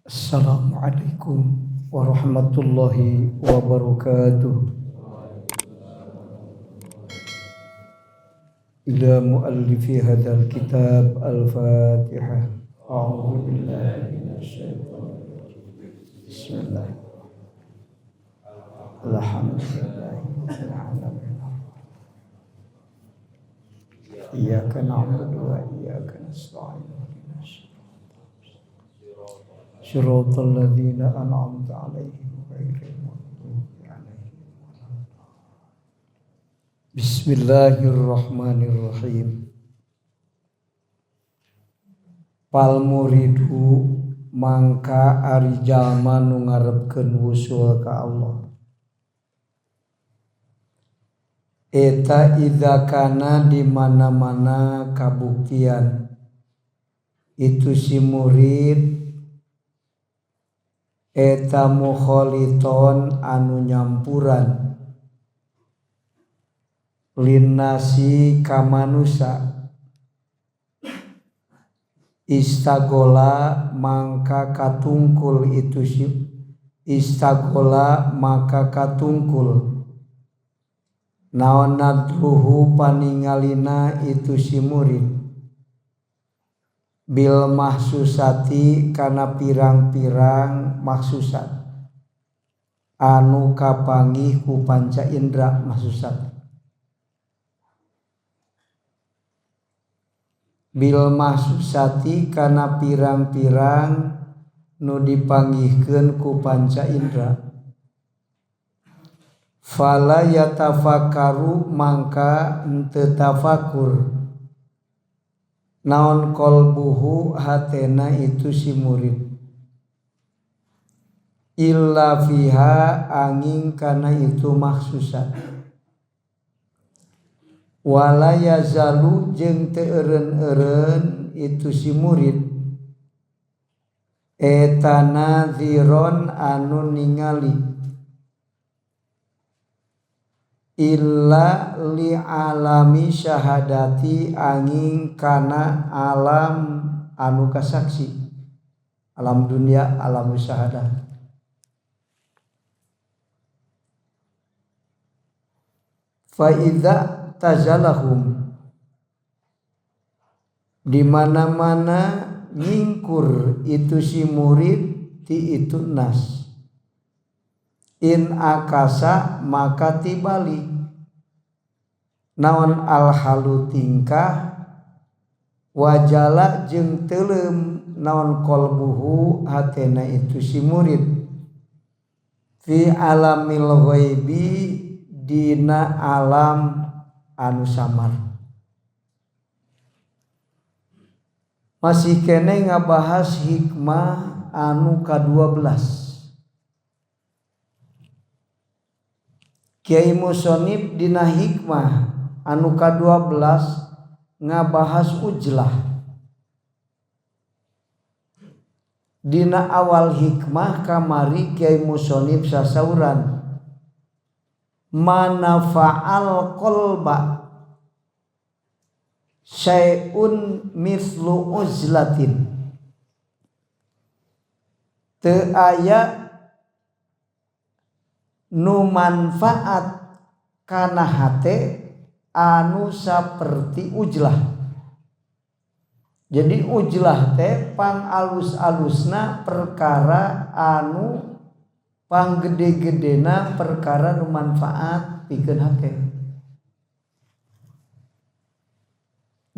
Assalamualaikum warahmatullahi wabarakatuh. Ila muallifi hadzal kitab al-Fatihah. A'udzu billahi minasyaitonir rajim. Bismillah. Alhamdulillahirabbil alamin. Iyyaka na'budu wa iyyaka nasta'in. Shiratal ladzina an'amta 'alaihim ghairil maghdubi 'alaihim waladdallin. Bismillahirrahmanirrahim. Pal muridu mangka ari jalma nu ngarepkeun wusul ka Allah. Eta idza kana di mana-mana kabuktian itu si murid eta mukholiton anu nyampuran linnasi ka manusa istagola mangka katungkul itu si istagola maka katungkul naon nadruhu paningalina itu si murid bil mahsusati kana pirang-pirang mahsusat anu kapanggih ku panca indra mahsusat bil mahsusati kana pirang-pirang nu dipanggihkeun ku panca indra fala yatafakkaru mangka henteu tafakur naon qalbuhu hatena itu si murid illa fiha angin kana itu mahsusat wala yazalu jeung teu eureun-eureun itu si murid eta nadziron anu ningali illa li alami syahadati angin kana alam anu kasaksi alam dunia alam syahadat fa idza tazalahum di mana-mana nyingkur itu si murid ti itu nas in akasa maka tibali naon alhalu tingkah wajala jeung teuleum naon qalbuhu hatena itu si murid fi alamil ghaibi dina alam anu samar. Masih kene ngabahas hikmah anu ka-12. Kiai Musonib dina hikmah anu ka-12 ngabahas ujlah. Dina awal hikmah kamari Kiai Musonib sasauran manafa'al qalba syai'un mislu uzlatin teu aya nu manfaat kana hate anu saperti ujlah. Jadi ujlah teh pang alus-alusna perkara anu pang gede-gedena perkara nu manfaat pikeun hate.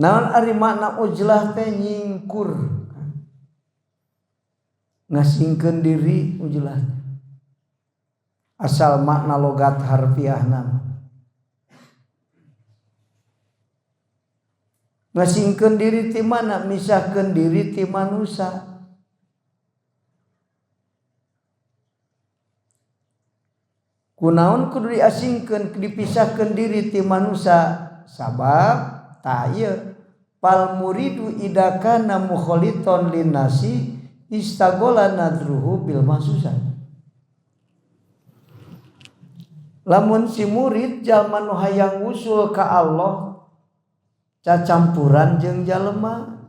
Naon ari makna ujlah teh nyingkur ngasingkeun diri ujlah. Asal makna logat harfiahna ngasingkeun diri ti mana misahkeun diri ti manusia kunaon kudu diasingkeun dipisahkeun diri ti manusia sabab ta ieu pal muridu idakana mukhaliton linnasi istagola nadruhu bil mahsusat. Lamun si murid jalma nu hayang wusul ka Allah cacampuran jeung jalema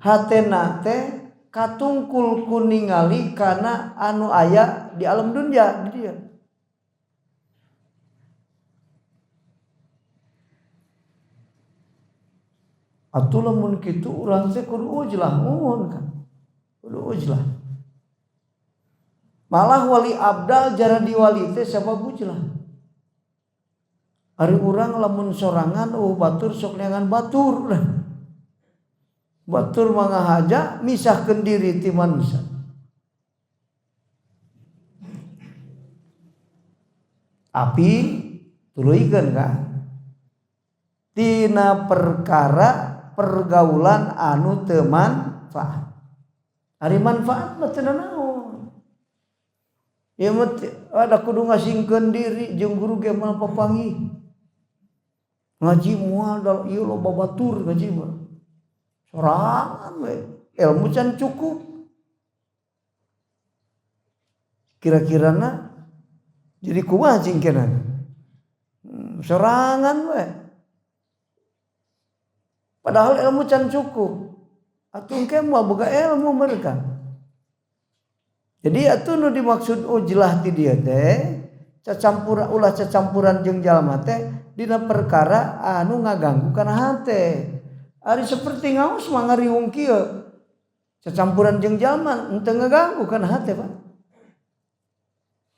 hatena teh katungkul kuningali kana anu aya di alam dunia di dia. Atuh lamun kitu urang teh kudu ujlah muhun kan. Kudu ujlah. Malah wali abdal jara di wali teh sabab ujlah. Ari urang lamun sorangan batur sok neangan batur. Batur mangahaja misahkeun diri ti manusia. Api tuluikeun kan. Tina perkara pergaulan anu teu manfaat. Ari manfaat mah teu naon. Ieu mah ada kudu ngasingkeun diri jeung guru ge moal papanggih. Ngaji moal ieu loba batur ngaji mah. Sorangan we, ilmu can cukup. Kira-kirana jadi kumaha cingkenan. Sorangan we. Padahal ilmu can cukup. Atuh engke moal boga ilmu mereka. Jadi atuh nu dimaksud ujlah ti dieu teh cacampuran jeung jalma teh dina perkara anu ngaganggu kana hate. Ari seperti ngaos mah ngariung kieu. Cacampuran jeung jalma henteu ngaganggu kana hate, Pak.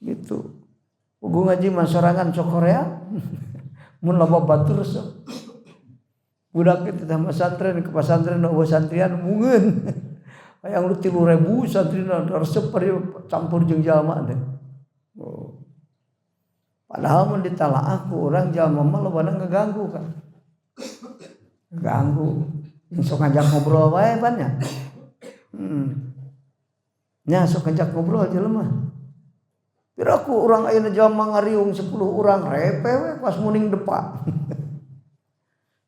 Gitu. Ugu ngaji mah sorangan sok Korea. Mun loba batur sok. Budak itu teh pesantren ke pesantren nu santrian mungeun. Hayang lu 3.000 santrina resep campur jeung jalma teh. Oh. Padahal mun ditalaah ku urang jalma mah lobana ngaganggu kan. Ganggu. Sok ngajak ngobrol wae pan nya. Nya sok ngajak ngobrol jelema. Piraku urang ayeuna jalma ngariung 10 urang repe we pas muning depa.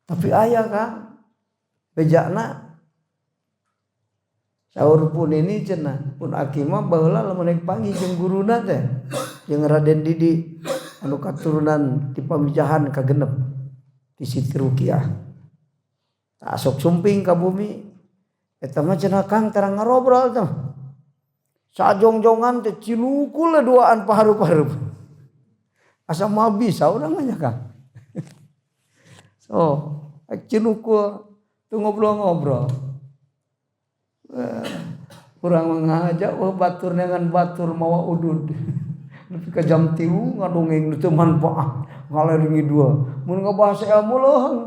Tapi aya Kang bejana saur pun ini cenah pun aki mah baheula lamun naik panggih jeung guruna teh jeung Raden Didi anu katurunan ti pamijahan kagenep ti Siti Rukiah tak sok sumping ka bumi eta mah cenah Kang tarang ngarobrol teh sajongjongan teh cilukul duaan paharup-harup asa moal bisa urang mah nya Kang. So, cinukul tu ngobrol-ngobrol. Kurang mengajak batur dengan batur mawa udud. Nepi ka jam 3 ngadongeng teu manfaat, ngaleungi 2. Mun ngabahas ilmu leuheung.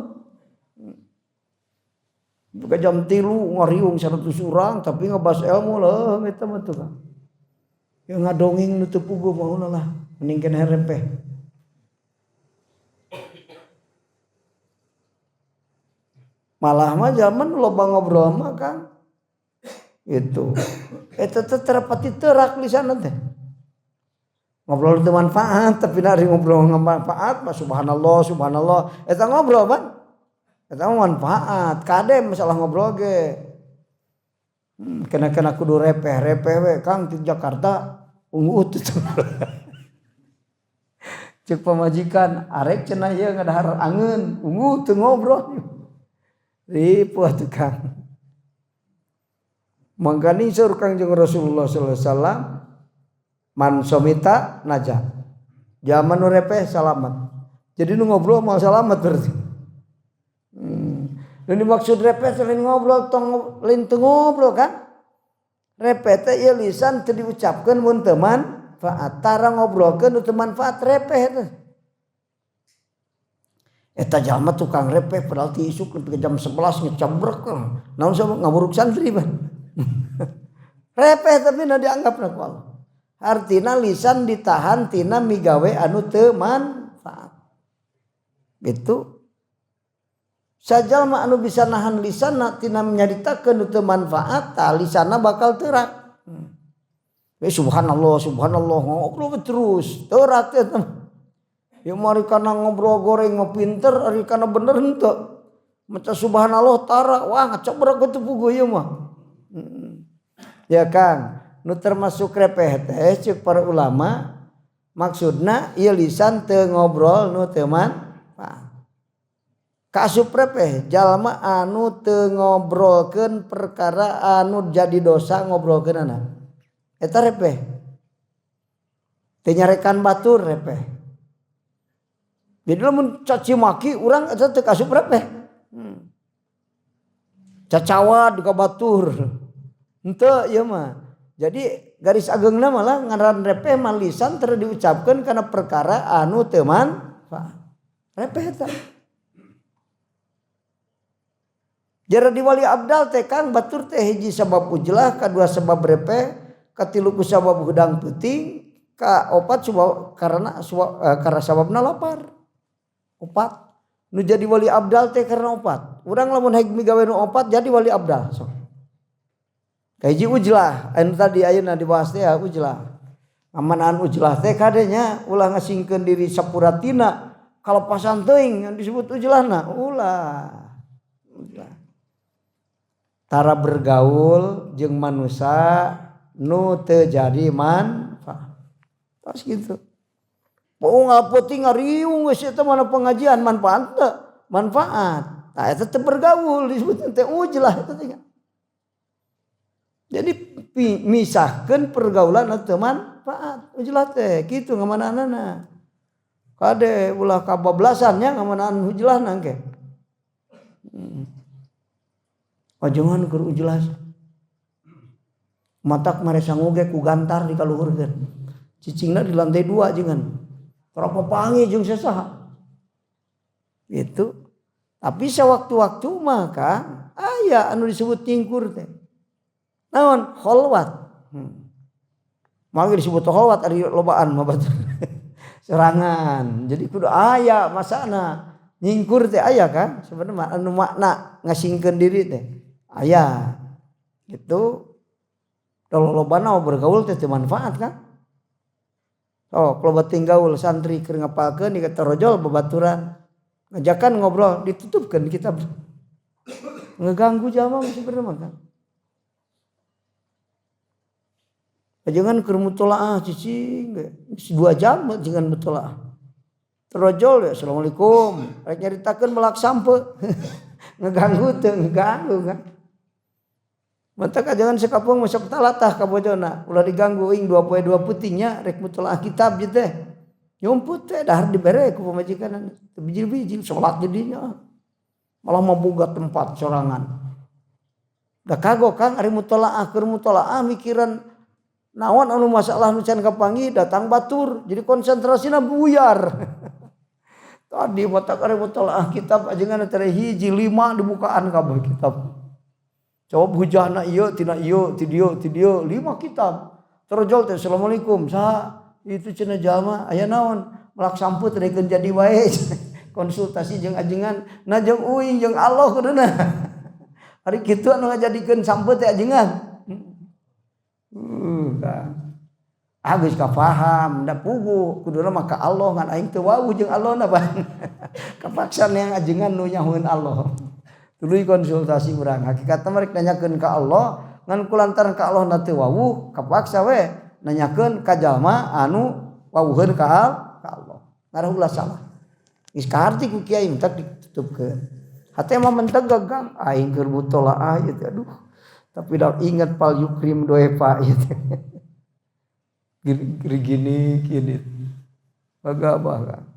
Nepi ka jam 3 ngariung 100 urang tapi ngabahas ilmu leuheung eta mah teu Kang. Ya ngadongeng nu teu puguh mah lah, mending keneh repeh. Malah mah zaman loba ngobrol mah Kang. Itu. Eta teh terapati teurak lisanna teh. Ngobrol teu manfaat tapi nari ngobrol manfaat mah subhanallah subhanallah. Eta ngobrol ban. Eta manfaat. Kade masalah ngobrol ge. Kena kudu repeh-repeh we Kang di Jakarta ungu teh. Cek pamajikan arek cenah ieu ngadahar angeun ungu teu ngobrol. Ripuh tuh Kang. Mangkani sur Kangjeng Rasulullah sallallahu alaihi wasallam man somita najah. Zaman nu repeh salamat. Jadi nu ngobrol mau salamat berarti. Dan dimaksud repeh selain ngobrol tong lain teu ngobrol kan. Repeh teh ieu lisan teu diucapkeun mun teu manfaat. Tara ngobrolkeun nu teu manfaat repeh teh. Eta jalma tukang repeh padahal ti isuk ke jam 11 ngecabrek. Naon sama ngaburuk santri ban. Repeh tapi na dianggapna ku Allah. Artina lisan ditahan tina migawe anu teu manfaat. Gitu. Sajalma anu bisa nahan lisanna tina nyaritakeun nu teu manfaat, tah lisanna bakal teurak. Subhanallah subhanallah ngobrol terus teurak teh. Ya mari kana ngobrol goreng mah pinter, ari kana bener henteu. Maca subhanallah tara, wah ngacobrek teu puguh ieu mah. Ya Kang, nu termasuk repeh teh ceuk para ulama maksudna ieu lisan teu ngobrol nu teu manfaat. Kaasup repeh jalma anu teu ngobrolkeun perkara anu jadi dosa ngobrolkeunana. Eta repeh. Teu nyarekan batur repeh. Jadi lamun caci maki urang eta teu kaasup repeh. Cacawat ka batur. Henteu ieu mah. Jadi garis ageungna malah ngaran repeh mah lisan teu diucapkeun kana perkara anu teu manfaat. Repeh eta. Jara di wali abdal teh Kang batur teh hiji sabab ujlah, kadua sebab repeh, katilu ku sabab hudang peuting, kaopat karena sababna lapar. Opat. Nu jadi wali abdal teh karena opat. Urang lamun hayang migawe nu opat jadi wali abdal. So. Hiji ujlah, anu tadi ayeuna dibahas teh ujlah. Amanaan ujlah teh kadenya ulah ngasingkeun diri sapuratina kalepasan teuing yang disebut ujlahna. Ulah. Tara bergaul jeung manusia nu teu jadi manfaat. Tos gitu. Mau ngapeuting ngariung geus eta mana pengajian manfaat teu? Manfaat. Tah eta teu bergaul disebut teh ujlah eta teh. Jadi misahkeun pergaulan anu teu manfaat. Ujlah teh kitu ngamananana. Kade ulah kabablasannya ngamanaan ujlahna engke. Ajengan keur ujlah. Matak mare sangoge ku gantar dikaluhurkeun. Cicingna di lantai 2 ajengan. Berapa pangi jeung sasaha. Gitu. Tapi sewaktu-waktu maka aya anu disebut nyingkur teh. Naon? Kholwat. Mangga disebut kholwat ari lobaan mah batur. Serangan. Jadi kudu aya masana. Nyingkur teh aya kan? Sebenarnya anu makna ngasingkeun diri teh. Aya. Gitu. Kalau lobana bergaul teh manfaat kan? Oh, kalau bating gaul santri keur ngapalkeun di kata rojol babaturan. Ngajakan ngobrol ditutupkeun kitab. Ngeganggu jamaah sebenarnya kan. Jangan keur mutolaah cicing ge. 2 jam jangan mutolaah. Terojol ya assalamualaikum. Rek nyaritakeun melak sampe. Ngeganggu teu ngeganggu kan. Mata jangan sekapung masuk talatah ka bojona. Ulah diganggu ing 2 poe 2 putingnya rek mutolaah kitab je teh. Nyomput teh dahar dibere ku pamajikan. Biji-biji salat jadinya. Malah maboga tempat sorangan. Da kagok Kang ari mutolaah keur mutolaah mikiran naon anu masalah nu can kapanggih datang batur. Jadi konsentrasina buyar. Tadi mata ari mutolaah kitab ajengan teh hiji 5 dibukaan kabeh kitab. Jawab hujahna ieu tina ieu ti dieu 5 kitab. Terjol teh assalamualaikum saha itu cenah jalma aya naon melak samput rekeun jadi wae. Konsultasi jeung ajengan na jeung uing jeung Allah kuduna. Ari kitu anu ngajadikeun samput teh ajengan. Geus kapaham da pugu kuduna mah ka Allah ngan aing teu wau jeung Allah na Bang. Kapaksan yang ajengan nu nyahoeun Allah. Tuluy konsultasi urang hakikatna merek nanyakeun ka Allah ngan kulantaran ka Allah na teu wawuh kapaksa we nanyakeun ka jalma anu wawuheun ka Allah. Ngarah ulah salah. Geus kaharti ku kiai mentak ditutupkeun. Hate mah mentek gagang aing keur mutolaah ieu teh aduh. Tapi dah ingat pal yukrim doepa ieu teh. Gini. Baga.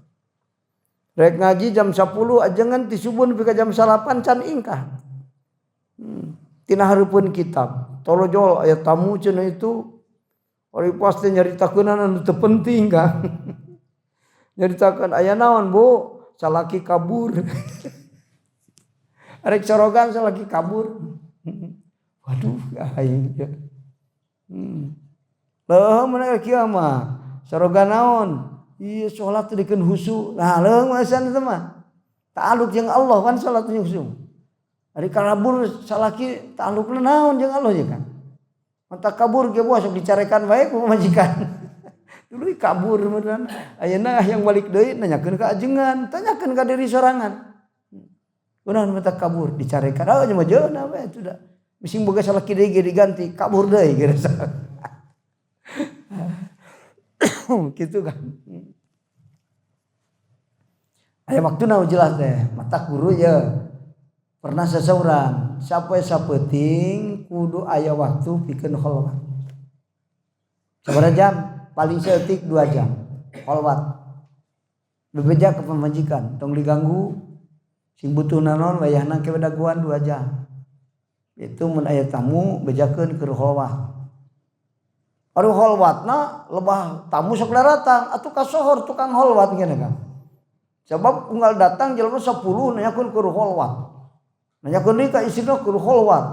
Rek ngaji jam 10 ajengan ti subuh nepi ka jam 8 can ingkah. Tina hareupeun kitab. Torojol aya tamu cenah itu. Ori pasti nyaritakeun anu teu penting Kang. Nyaritakeun aya naon Bu? Salaki kabur. Rek sorogan salaki kabur. Waduh aing. Leuh mana kieu mah. Sorogan naon? Ieu salat teh dikeun husu. Nah, leuh masan teh mah. Ta'alluq jeung Allah kan salat jeung husu. Ari kabur salaki ta'alluqna naon jeung Allah ya kan. Mata kabur ge bos sok dicarekan wae ku majikan. Dulu kabur beneran. Ayeuna yang balik deui nanyakeun ka ajengan, tanyakeun ka diri sorangan. Kunaon mata kabur dicarekan. Oh nya mah jeuna we itu da. Bising boga salaki deui ge diganti, kabur deui ge. Gitu kan. aya waktuna jelas teh mata guru ya pernah seseorang sampai sapeting kudu aya waktu pikeun kholwat sabaraha jam paling seeutik 2 jam kholwat bebeja ke pemajikan tong diganggu sing butuh naon wayahna ke daguan 2 jam itu mun aya tamu bejakeun keur kholwat ari kholwatna lebah tamu sok datang atuh kasohor tukang kholwat ngene kan sebab unggal datang jelema 10 nanyakeun keur kholwat nanyakeun deui ka istrina keur kholwat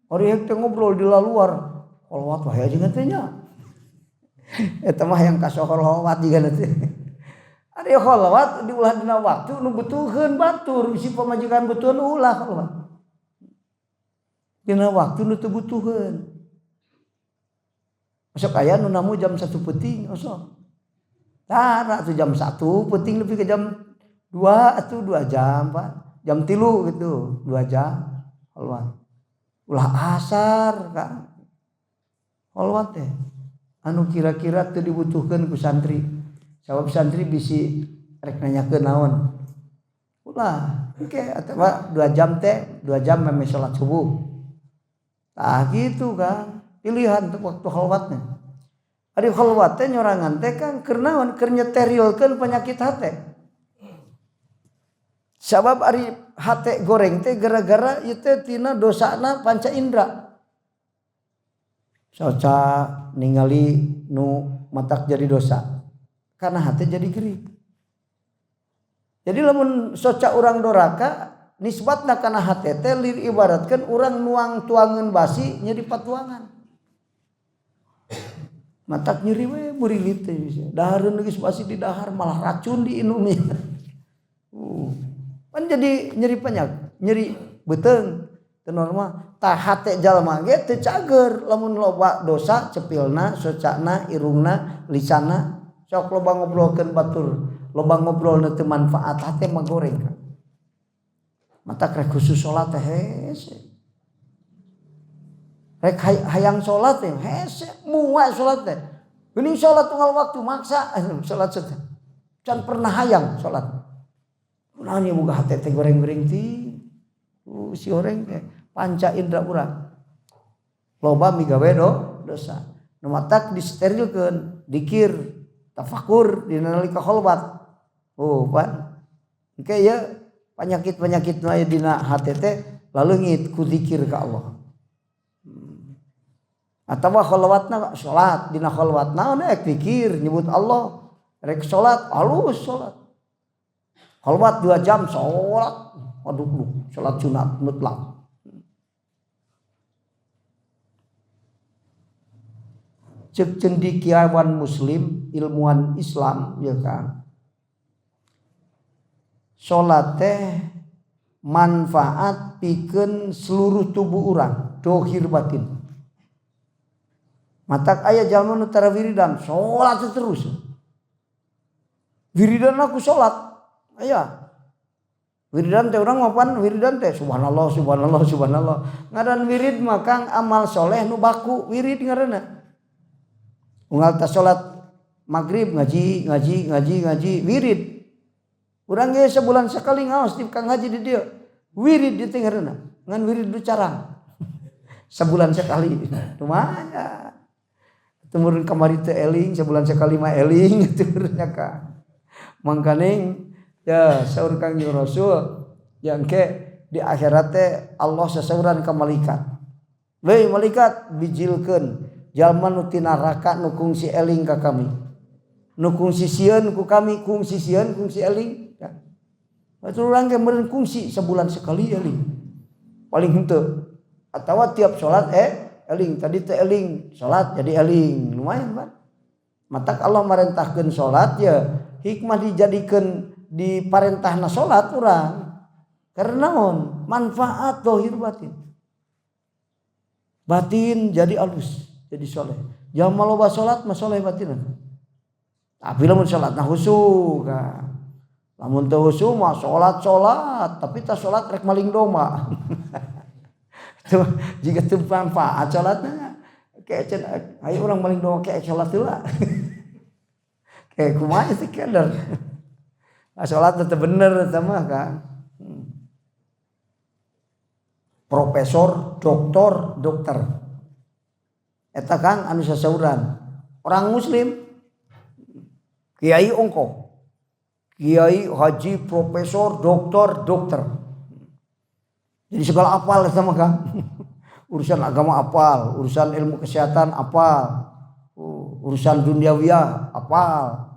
ari hek teh ngobrol di luar kholwat wae aja teh nya eta mah yang kasohor kholwat jiga teh ari kholwat diulah dina waktu nu butuheun batur bisi pamajikan butuheun ulah kholwat dina waktu nu teu butuheun sok aya nu namu jam 1 peuting osok tara atuh jam 1 peuting nepi ke jam 2 atuh 2 jam Pak jam 3 gitu 2 jam kholwat ulah asar kan kholwat teh anu kira-kira teu dibutuhkeun ku santri sabab santri bisi rek nanyakeun naon ulah engke atawa 2 jam teh 2 jam meme salat subuh tah gitu kan pilihan untuk waktu kholwatnya ari kholwat teh nyorangan teh kan keur naon keur nyeterilkeun penyakit hate sabab ari hate goreng teh gara-gara ieu teh tina dosana panca indra soca ningali nu matak jadi dosa karena hate jadi geri jadi lamun soca urang doraka nisbatna kana hate teh lir ibaratkeun urang nuang tuangeun basi nya di patuangan matak nyeri we burilit teh dahareun geus basi di dahar malah racun diinumi kan jadi nyeri panyak nyeri beteung teu normal tah hate jalma ge teu cager lamun loba dosa cepilna socana irungna lisanna sok loba ngobrolkeun batur loba ngobrol nu teu manfaat hate mah goreng kan matak rek khusus salat teh hese rek hayang salat teh hese mual salat teh geuning salat tunggal waktu maksa salat teh can pernah hayang salat naon ieu boga hate teh goreng-goreng ti si goreng teh panca indra urang loba migawe dosa nu matak disterilkeun dikir tafakur dina nalika kholwat pan engke ieu penyakit-penyakit nu aya dina hate teh laleungit ku zikir ka Allah atawa kholwatna salat dina kholwat naon ek zikir nyebut Allah rek salat alus salat kholwat 2 jam salat aduh salat sunat mutlak cek cendikiawan muslim ilmuwan Islam ya kan salat teh manfaat pikeun seluruh tubuh urang dohir batin matak aya jalma nu tara wiridan salat terus wiridan aku salat aya wiridan teh urang mapan wiridan teh subhanallah subhanallah subhanallah ngaran wirid mah Kang amal soleh nu baku wirid ngaranna unggal tas salat maghrib ngaji wirid urang ge sebulan sekali ngaos di Kang Haji di dieu wirid di teh ngaranna ngan wirid du carang sebulan sekali lumayan tumurun kamari teh eling sebulan sekali mah eling atunya Kang mangkaning ya saur Kangjeng Rasul yang ke di akhirat teh Allah sasauran ka malaikat we malaikat bijilkeun jalma nu tina neraka nu kungsi eling ka kami nu kungsi sieun ku kami kungsi sieun kungsi eling ya atuh urang ge meureun kungsi sebulan sekali eling paling henteu atawa tiap salat eling tadi teh eling salat jadi eling lumayan kan matak Allah marentahkeun salat ya hikmah dijadikeun di parentahna salat urang karena naon manfaat zahir batin jadi alus jadi soleh jangan loba salat mah soleh batinan tapi lamun salatna khusyuk lamun teu khusyuk mah salat tapi tah salat rek maling domba jika teu manfaat salatna kayak aya urang maling domba kayak salat heula kayak kumaha sih kadar Salat teh bener eta mah Kang. Profesor, dokter. Eta Kang anu sasauran. Orang muslim kiai ongko. Kiai, haji, profesor, dokter. Jadi segala apal eta mah Kang. Urusan agama apal, urusan ilmu kesehatan apal. Urusan duniawiyah apal.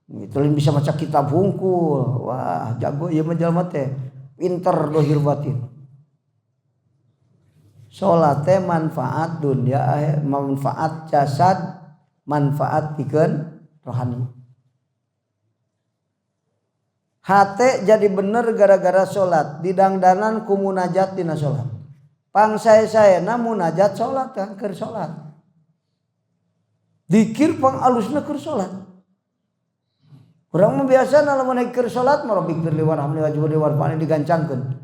Itu bisa baca kitab hungkul. Wah, jago ieu mah jalma teh. Pinter dohir batin. Salat teh manfaat dunia, manfaat jasad, manfaat pikeun rohani. Hate jadi bener gara-gara salat, didangdanan ku munajat dina salat. Pangsae-saena munajat salat kan keur salat. Dikir pang alusna keur salat. Urang mah biasana lamun keur salat mah rabbik firli warhamni wajibni warfa'ni digancangkeun.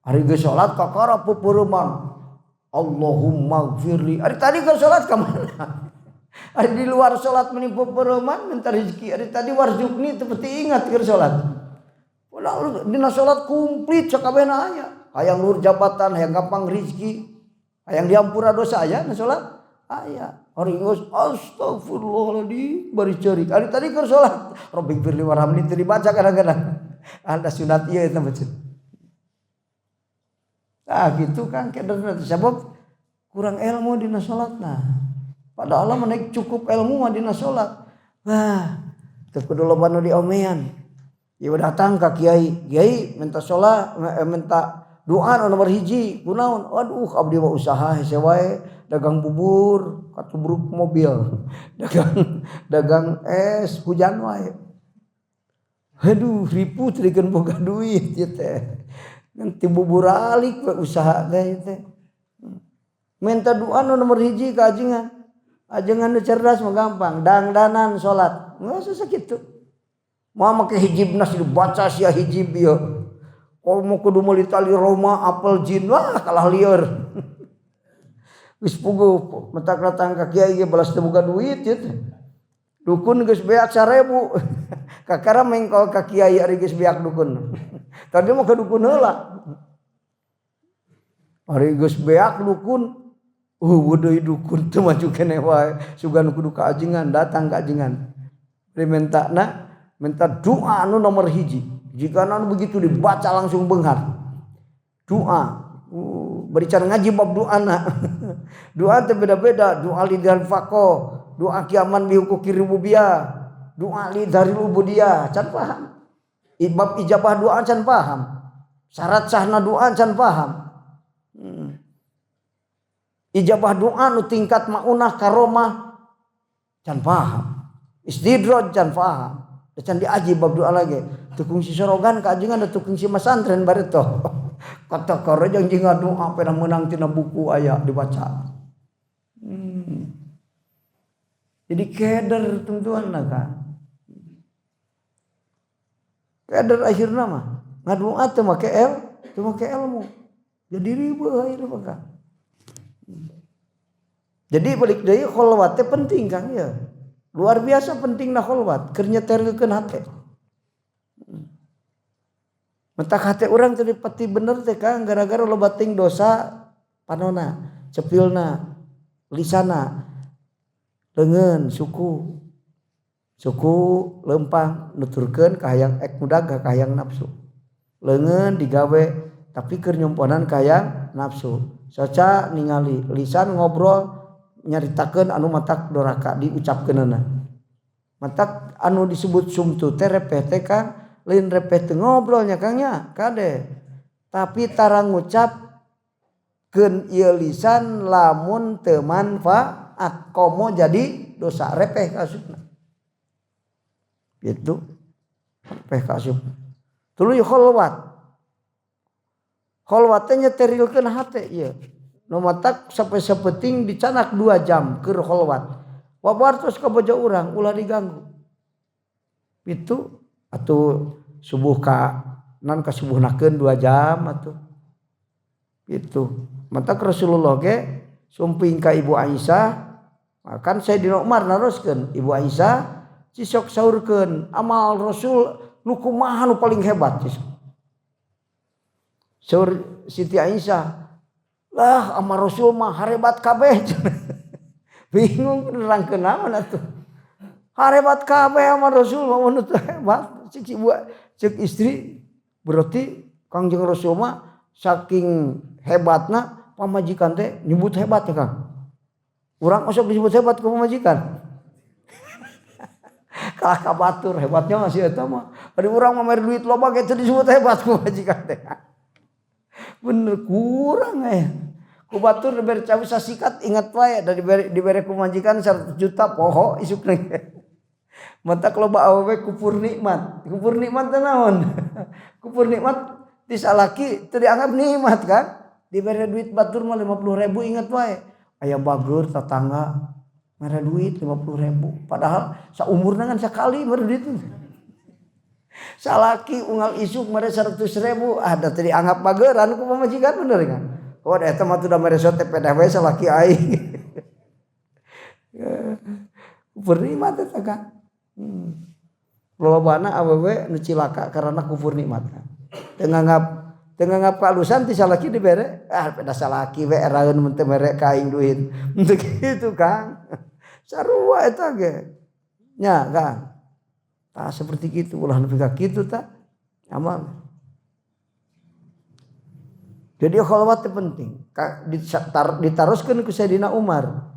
Ari geus salat kakara pupureuman. Allahumma gfirli. Ari tadi keur salat ka mana? Ari di luar salat meni pupureuman minta rezeki. Ari tadi warjukni teu peuti ingat keur salat. Ulah dina salat komplit sakabehna aya. Hayang luhur jabatan, hayang gampang rezeki, hayang diampura dosa aya na salat. Aya. Ari geus astagfirullahaladzim bari ceurik. Ari tadi keur salat. Rabbik firli warhamni teu dibaca kadang-kadang. Ada sunat ieu eta baca. Gitu kan kederna sebab kurang ilmu dina salatna. Padahal menek cukup ilmu mah dina salat. Wah, teu kudu loba nu diomean. Ieu datang ka kiai minta salat, minta doa nomor hiji kunaon? Aduh abdi mah usaha hese wae dagang bubur, katubruk mobil. Dagang es hujan wae. Aduh ripu teu dikeun boga duit ieu teh. Nanti bubur alik usaha teh teh. Minta doa nomor hiji ka ajengan. Ajengan nu cerdas mah gampang, dangdanan salat. Geus sakitu. Moal make hijibna dibaca sia hijib ieu. Komo kudu meuli tali Roma apel jin wah kalah lieur. Geus puguh mentak datang ka kiai ge balas teu boga duit ieu teh. Dukun geus beak 1000. Kakara mengkol ka kiai ari geus beak dukun. Tadi mah ke dukun heula. Ari geus beak dukun, deui dukun teu maju keneh wae. Sugan kudu ka ajengan, datang ka ajengan. Bari minta doa anu nomor hiji. Jika anu begitu dibaca langsung beunghar. Doa. Bari cara ngaji bab doana. Doa teh beda-beda, doa lidal faqo, doa kiaman bihuquqir rububiyah, doa lidaril ubudiyah, can paham. Bab ijabah doa can paham. Syarat sahna doa can paham. Ijabah doa nu tingkat maunah karomah can paham. Istidraj can paham. Can diaji bab doa lagi. Tukung si sorogan ka ajengan da tukung si masantren baretoh. Kata karo jeung doa pernah menang tina buku aya dibaca. Jadi keder tentuan kan. Kadar akhirna mah ngadoa teu make ilmu. Jadi riba ieu mah. Jadi balik deui kholwat teh penting Kang ya. Luar biasa pentingna kholwat keur nyeterkeun hate. Mentak hate urang teh pati bener teh Kang gara-gara loba ting dosa panonna, cepilna, lisana, leungeun, suku lempang nuturkeun ka hayang ek mudag ka hayang nafsu. Leungeun digawe tapi keur nyumponan ka hayang nafsu. Saca ningali lisan ngobrol nyaritakeun anu matak doraka diucapkeunana. Matak anu disebut sumtu teh repeh teh Kang, lain repeh teh ngobrolnya Kang nya kade. Tapi tara ngucapkeun ieu lisan lamun teu manfaat komo jadi dosa repeh kasupna. Gitu repeh kasupna. Tuluy kholwat. Kholwat teh nyeterilkeun hate ieu. Nu matak sampai sapeting dicanak 2 jam keur kholwat. Wabar terus ka bojo urang ulah diganggu. Itu atuh subuh ka nan kasubuhnakeun 2 jam atuh. Itu. Matak Rasulullah ge sumping ka Ibu Aisyah, kan Sayyidina Umar naroskeun Ibu Aisyah cisok saurkeun amal Rasul nu kumaha nu paling hebat cisok. Saur Siti Aisyah, lah amal Rasul mah harebat kabeh. Bingung nerangkeun naon atuh. Harebat kabeh amal Rasul mah nu hebat. Cek istri berarti Kangjeng Rasul mah saking hebatna pamajikan teh nyebut hebat ya Kang. Urang osok disebut hebat ku pamajikan. Kalah ka batur hebatnya masih eta mah. Ari urang mah mere duit loba ge teu disebut hebat ku pamajikan teh. Bener kurang ku batur dibere cawi sasikat ingat wae da dibere ku majikan 100 juta poho isukna ge. Mata loba awewe kupur nikmat. Kupur nikmat teh naon? Kupur nikmat ti salaki teu dianggap nikmat kan? Dibere duit batur mah 50.000 ingat wae. Aya bageur tetangga mere duit 50.000. Padahal saumurna kan sakali mere duit. Salaki unggal isuk mere 100.000 ada teu dianggap bageuran ku pamajikan bener kan? Oh eta mah teu da mere sote pedah we salaki aing. Kupur nikmat eta kan. Lobana awewe nu cilaka karena kufur nikmat kan. Teu nganggap kalusan ti salaki dibere peda salaki we eraeun mun teu mere ka aing duit. Teu kitu Kang. Sarua eta ge. Nya Kang. Tah seperti kitu ulah nepi ka kitu tah amal. Jadi kholwat teh penting. Ditaroskeun ku Sayyidina Umar.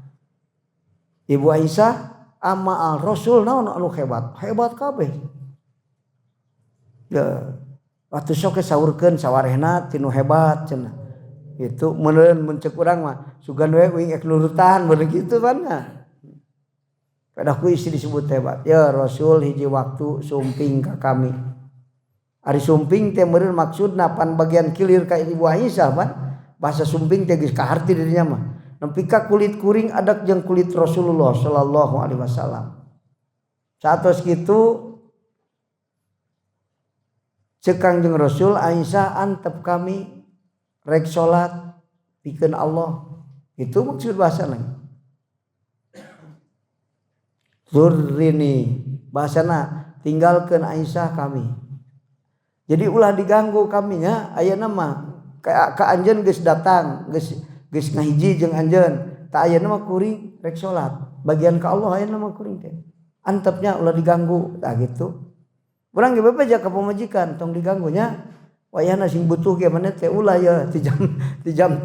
Ibu Aisyah amal Rasul naon anu hebat? Hebat kabeh. Ya, waktu sok saurkeun sawarehna tinu hebat cenah. Itu meureun mun ceuk urang mah sugan we uing ek nurutan bener kitu kan. Kadah ku istri disebut hebat. Ya Rasul hiji waktu sumping ka kami. Ari sumping teh meureun maksudna pan bagian kilir ka Ibu Aisyah pan. Bahasa sumping teh geus kaharti dirinya mah. Nepi ka kulit kuring adak jeung kulit Rasulullah sallallahu alaihi wasallam. Satos kitu ceuk Kangjeng Rasul Aisyah antep kami rek salat pikeun Allah. Itu maksud bahasana. Zurrini bahasana tinggalkeun Aisyah kami. Jadi ulah diganggu kaminya ayeuna mah ka anjeun geus datang geus ngahiji jeung anjeun ta ayeuna mah kuring rek salat bagian ka Allah ayeuna mah kuring teh antepnya ulah diganggu tah gitu urang ge bebeja ka pamajikan tong diganggu nya wayahna sing butuh ge maneh teh ulah ya ti jam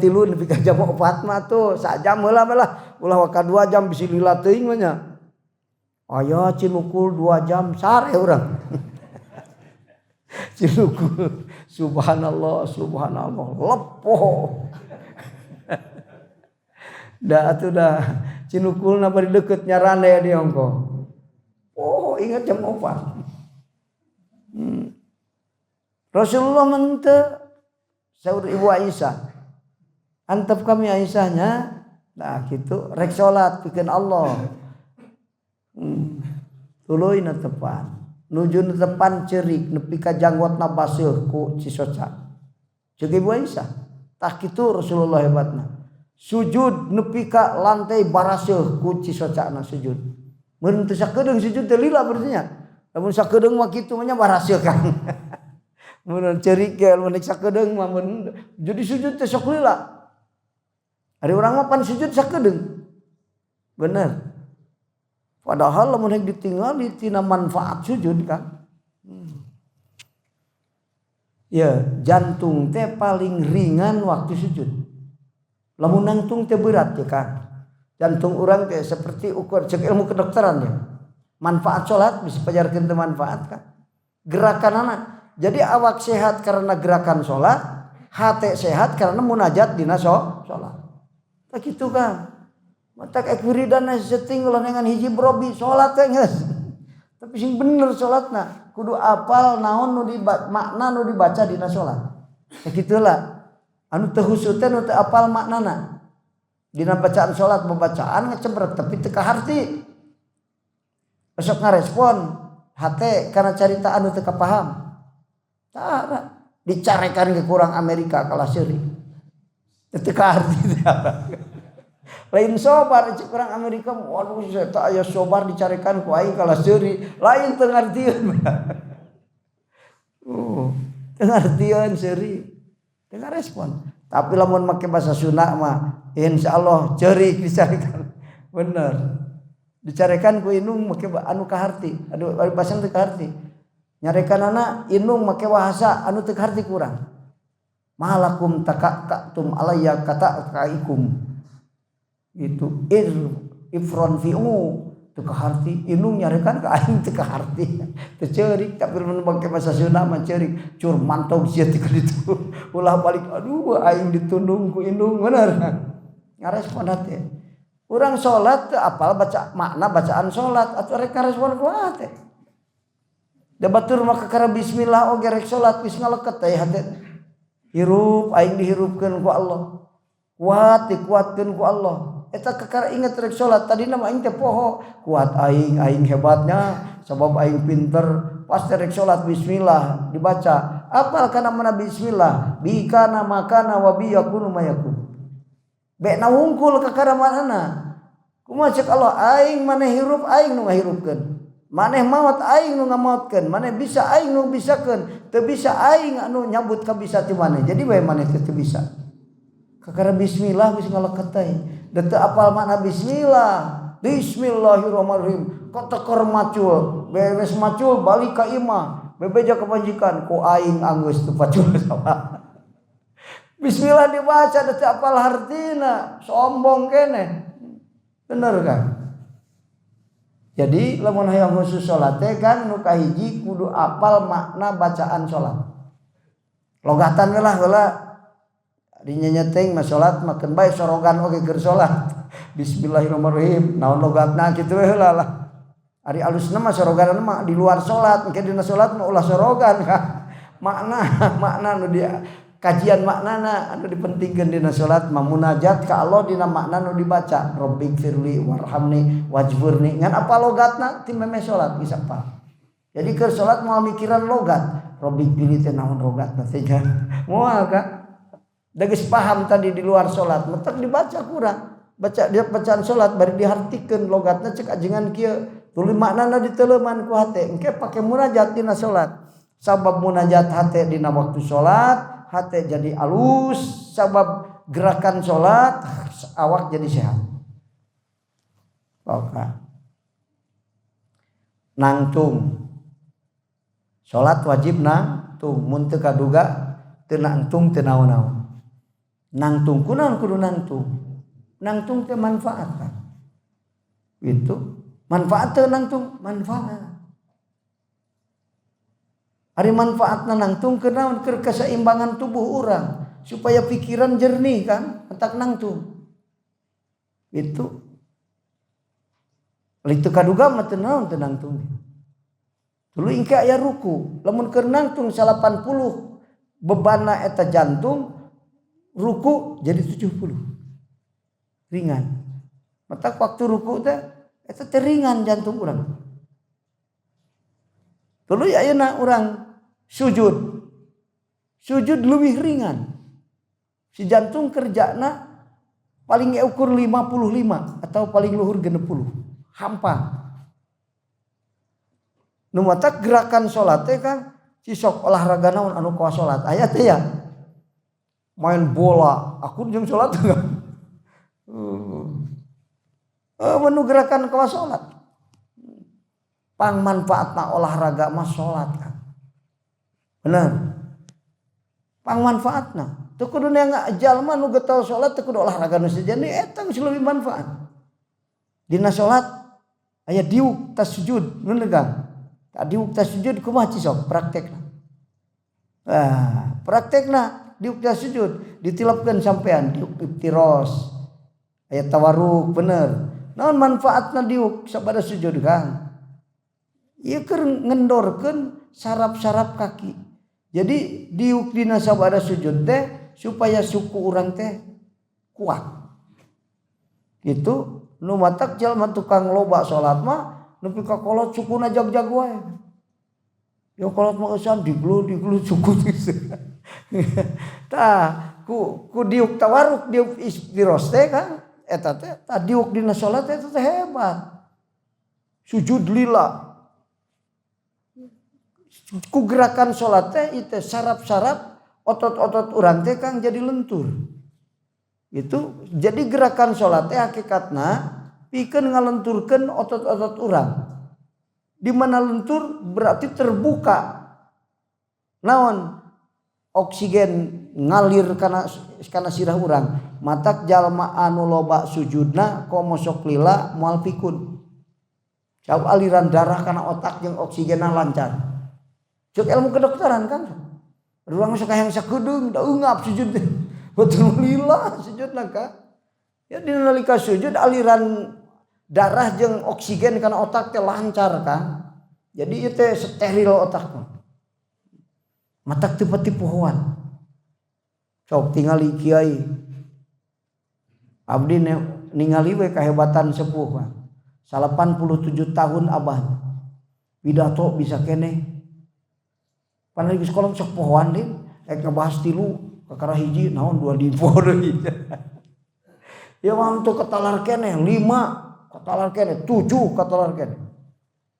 3 nepi ka jam 4 mah tuh sajam heula bae ulah ka 2 jam bisi lila teuing mah nya aya cinukul 2 jam sare urang cinukul subhanallah lepoh dah atuh dah cinukulna bari deukeut nyarane di ongko. Oh ingat jam 4. Rasulullah menteu saur Ibu Aisyah. Antep kami Aisyahnya nah kitu rek salat pikeun Allah. Tuluy na tepan. Nuju na tepan ceurik nepi ka janggotna baseuh ku cisoca. Ceuk Ibu Aisyah. Tah kitu Rasulullah hebatna. Sujud nepi ka lantai baraseuh ku cisocana sujud. Mun teu sakedeung sujud teh lila berartinya. Lamun sakedeung mah kitu mah nya baraseuh kan. Mun ceurik ge mun sakedeung mah mun jadi sujud teh sok lila. Ari urang mah pan sujud sakedeung. Bener. Padahal lamun rek ditinggali tina manfaat sujud kan. Ya, jantung teh paling ringan waktu sujud. Lamun nangtung teh berat ya kan. Jantung orang teh seperti ukur cek ilmu kedokteran ya. Manfaat salat bisa pajarkeun teh manfaat kan. Gerakanana. Jadi awak sehat karena gerakan salat, hate sehat karena munajat dina salat. Tak kitu kan. Matak ek wiridana setting ulah dengan hiji brobi salat teh geus. Tapi sing bener salatna kudu apal naon nu makna nu dibaca dina salat. Ya kitulah. Anu teu husut teh nu teu apal maknana. Dina bacaan salat pembacaan ngecebret tapi teu kaharti. Besok ngarespon hate kana carita anu teu kapaham. Tara dicarekan ke kurang Amerika kalah seuri. Teu kaharti. Lain sobar cek orang Amerika, waduh saya tak aya sobar dicarekan ku aing kala seuri, lain teu ngartieun. Teu ngartieun seuri. Teu respon. Tapi lamun make bahasa Sunda mah insyaallah ceurik dicarekan. Bener. Dicarekan ku inung make anu kaharti, anu bahasa teu kaharti. Nyarekanana inung make bahasa anu teu kaharti kurang. Malakum takaktum alayya kata kaikum. Itu ifron fi'u teu kaharti inung nyarekan ka aing teu kaharti teu ceurik tapi mun make bahasa Sunda mah ceurik cur mantog sia ti kitu ulah balik aduh aing ditundung ku indung bener ngarespon hate urang salat teu apal baca makna bacaan salat atuh rek ngarespon ku hate da batur mah kakara bismillah oge rek salat geus ngaleket teh hate hirup aing dihirupkeun ku Allah kuat dikuatkeun ku Allah eta kakara inget rek salat tadina mah aing teh poho kuat aing hebatnya sabab aing pinter pas rek salat bismillah dibaca apal kana mana bismillah bi kana makana wa bi yakunu mayakun be na wungkul kakara manana kumaha cek Allah aing maneh hirup aing nu ngahirupkeun maneh maot aing nu ngamaotkeun maneh bisa aing nu bisakeun teu bisa aing anu nyabut ka bisa ti maneh jadi bae maneh teu bisa kakara bismillah geus ngaleket teh da teu apal makna bismillah bismillahirrahmanirrahim katekor macul beres macul balik ka imah bebeja ka panjikan ku aing anggeus teu pacul salah bismillah dibaca da teu apal hartina sombong keneh bener kan jadi lamun hayang khusus salat teh kan nu kahiji kudu apal makna bacaan salat logatan we lah heula dinya nyeteng mah salat makeun bae sorogan oge keur salat bismillahirrahmanirrahim naon logatna kitu we heula lah ari alusna mah sorogan mah di luar salat engke dina salat mah ulah sorogan ka makna nu dia kajian maknana anu dipentingkeun dina salat mah munajat ka Allah dina makna nu dibaca rabbighfirli warhamni wajburni ngan apa logatna ti meme salat bisa apa jadi keur salat moal mikiran logat rabbighfirli teh naon logatna teh moal ka da geus paham tadi di luar salat metek dibaca kurang baca dia bacaan salat bari dihartikeun logatna cek ajengan kieu tuluy maknana diteleuman ku hate engke pake munajat dina salat sabab munajat hate dina waktu salat hate jadi alus sabab gerakan salat awak jadi sehat oke nangtung salat wajib nangtung mun teu kaduga teu nangtung teu naon-naon nangtung kunaon kudu nangtung teh manfaat kan itu manfaat teh nangtung manfaat ari manfaatna nangtung kenaon keur keseimbangan tubuh urang supaya pikiran jernih kan entak nangtung itu litu kaduga mah teu naon teu nangtung tuluy engke aya ruku lamun keur nangtung 80 bebanna eta jantung ruku jadi 70 ringan mata waktu ruku teh eta teh ringan jantung urang tuluy ayeuna urang sujud leuwih ringan si jantung kerjana paling ukur 55 atau paling luhur 60 hampang nu mata gerakan salat teh kan si sok olahraga naon anu kuat salat aya teh ya main bola aku jeung salat enggak menu gerakan kuat salat pang manfaatna olahraga mah salat kan bener pang manfaatna teu kudu nya jalma nu getol salat teu kudu olahraga nu sejen eta geus leuwih manfaat dina salat aya diuk tas sujud nu negang diuk tas sujud kumaha cisok praktekna praktekna diuk tas sujud ditilapkeun sampean diuk iftiros aya tawarruk bener naon manfaatna diuk sabada sujud kan ieu keur ngendorkeun saraf-saraf kaki jadi diuk dina sabada sujud teh supaya suku urang teh kuat gitu nu matak jalma tukang loba salat mah nepi ka kolot sukuna jag-jag wae ya kolot mah eusan diglu suku tah ku diuk tawarruk diuk istiros teh kan eta teh tadiuk dina salat eta teh hebat. Sujud lillah. Ku gerakan salat teh itu saraf-saraf otot-otot urang teh Kang jadi lentur. Itu jadi gerakan salat teh hakikatna pikeun ngalenturkeun otot-otot urang. Di mana lentur berarti terbuka. Naon? Oksigen ngalir kana sirah urang. Matak jalma anu loba sujudna komo sok lila moal pikun. Cau aliran darah kana otak jeung oksigenna lancar. Cuk ilmu kedokteran kan. Ruang sok hayang sakedeung da eungap sujud teh. Betul lila sujudna ka. Ya dina nalika sujud aliran darah jeung oksigen kana otak teh lancar kan. Jadi ieu teh steril otakna. Matak teu pati pohoan. Sok tingali kiai. Abdi ningali we kahebatan sepuh Kang. 87 tahun abah. Pidato bisa keneh. Pan di sekolah sok pohoan deui, ngebahas tilu kakara hiji naon 2 dipo deui. Ya mantu katalar keneh 5, katalar keneh 7, katalar keneh.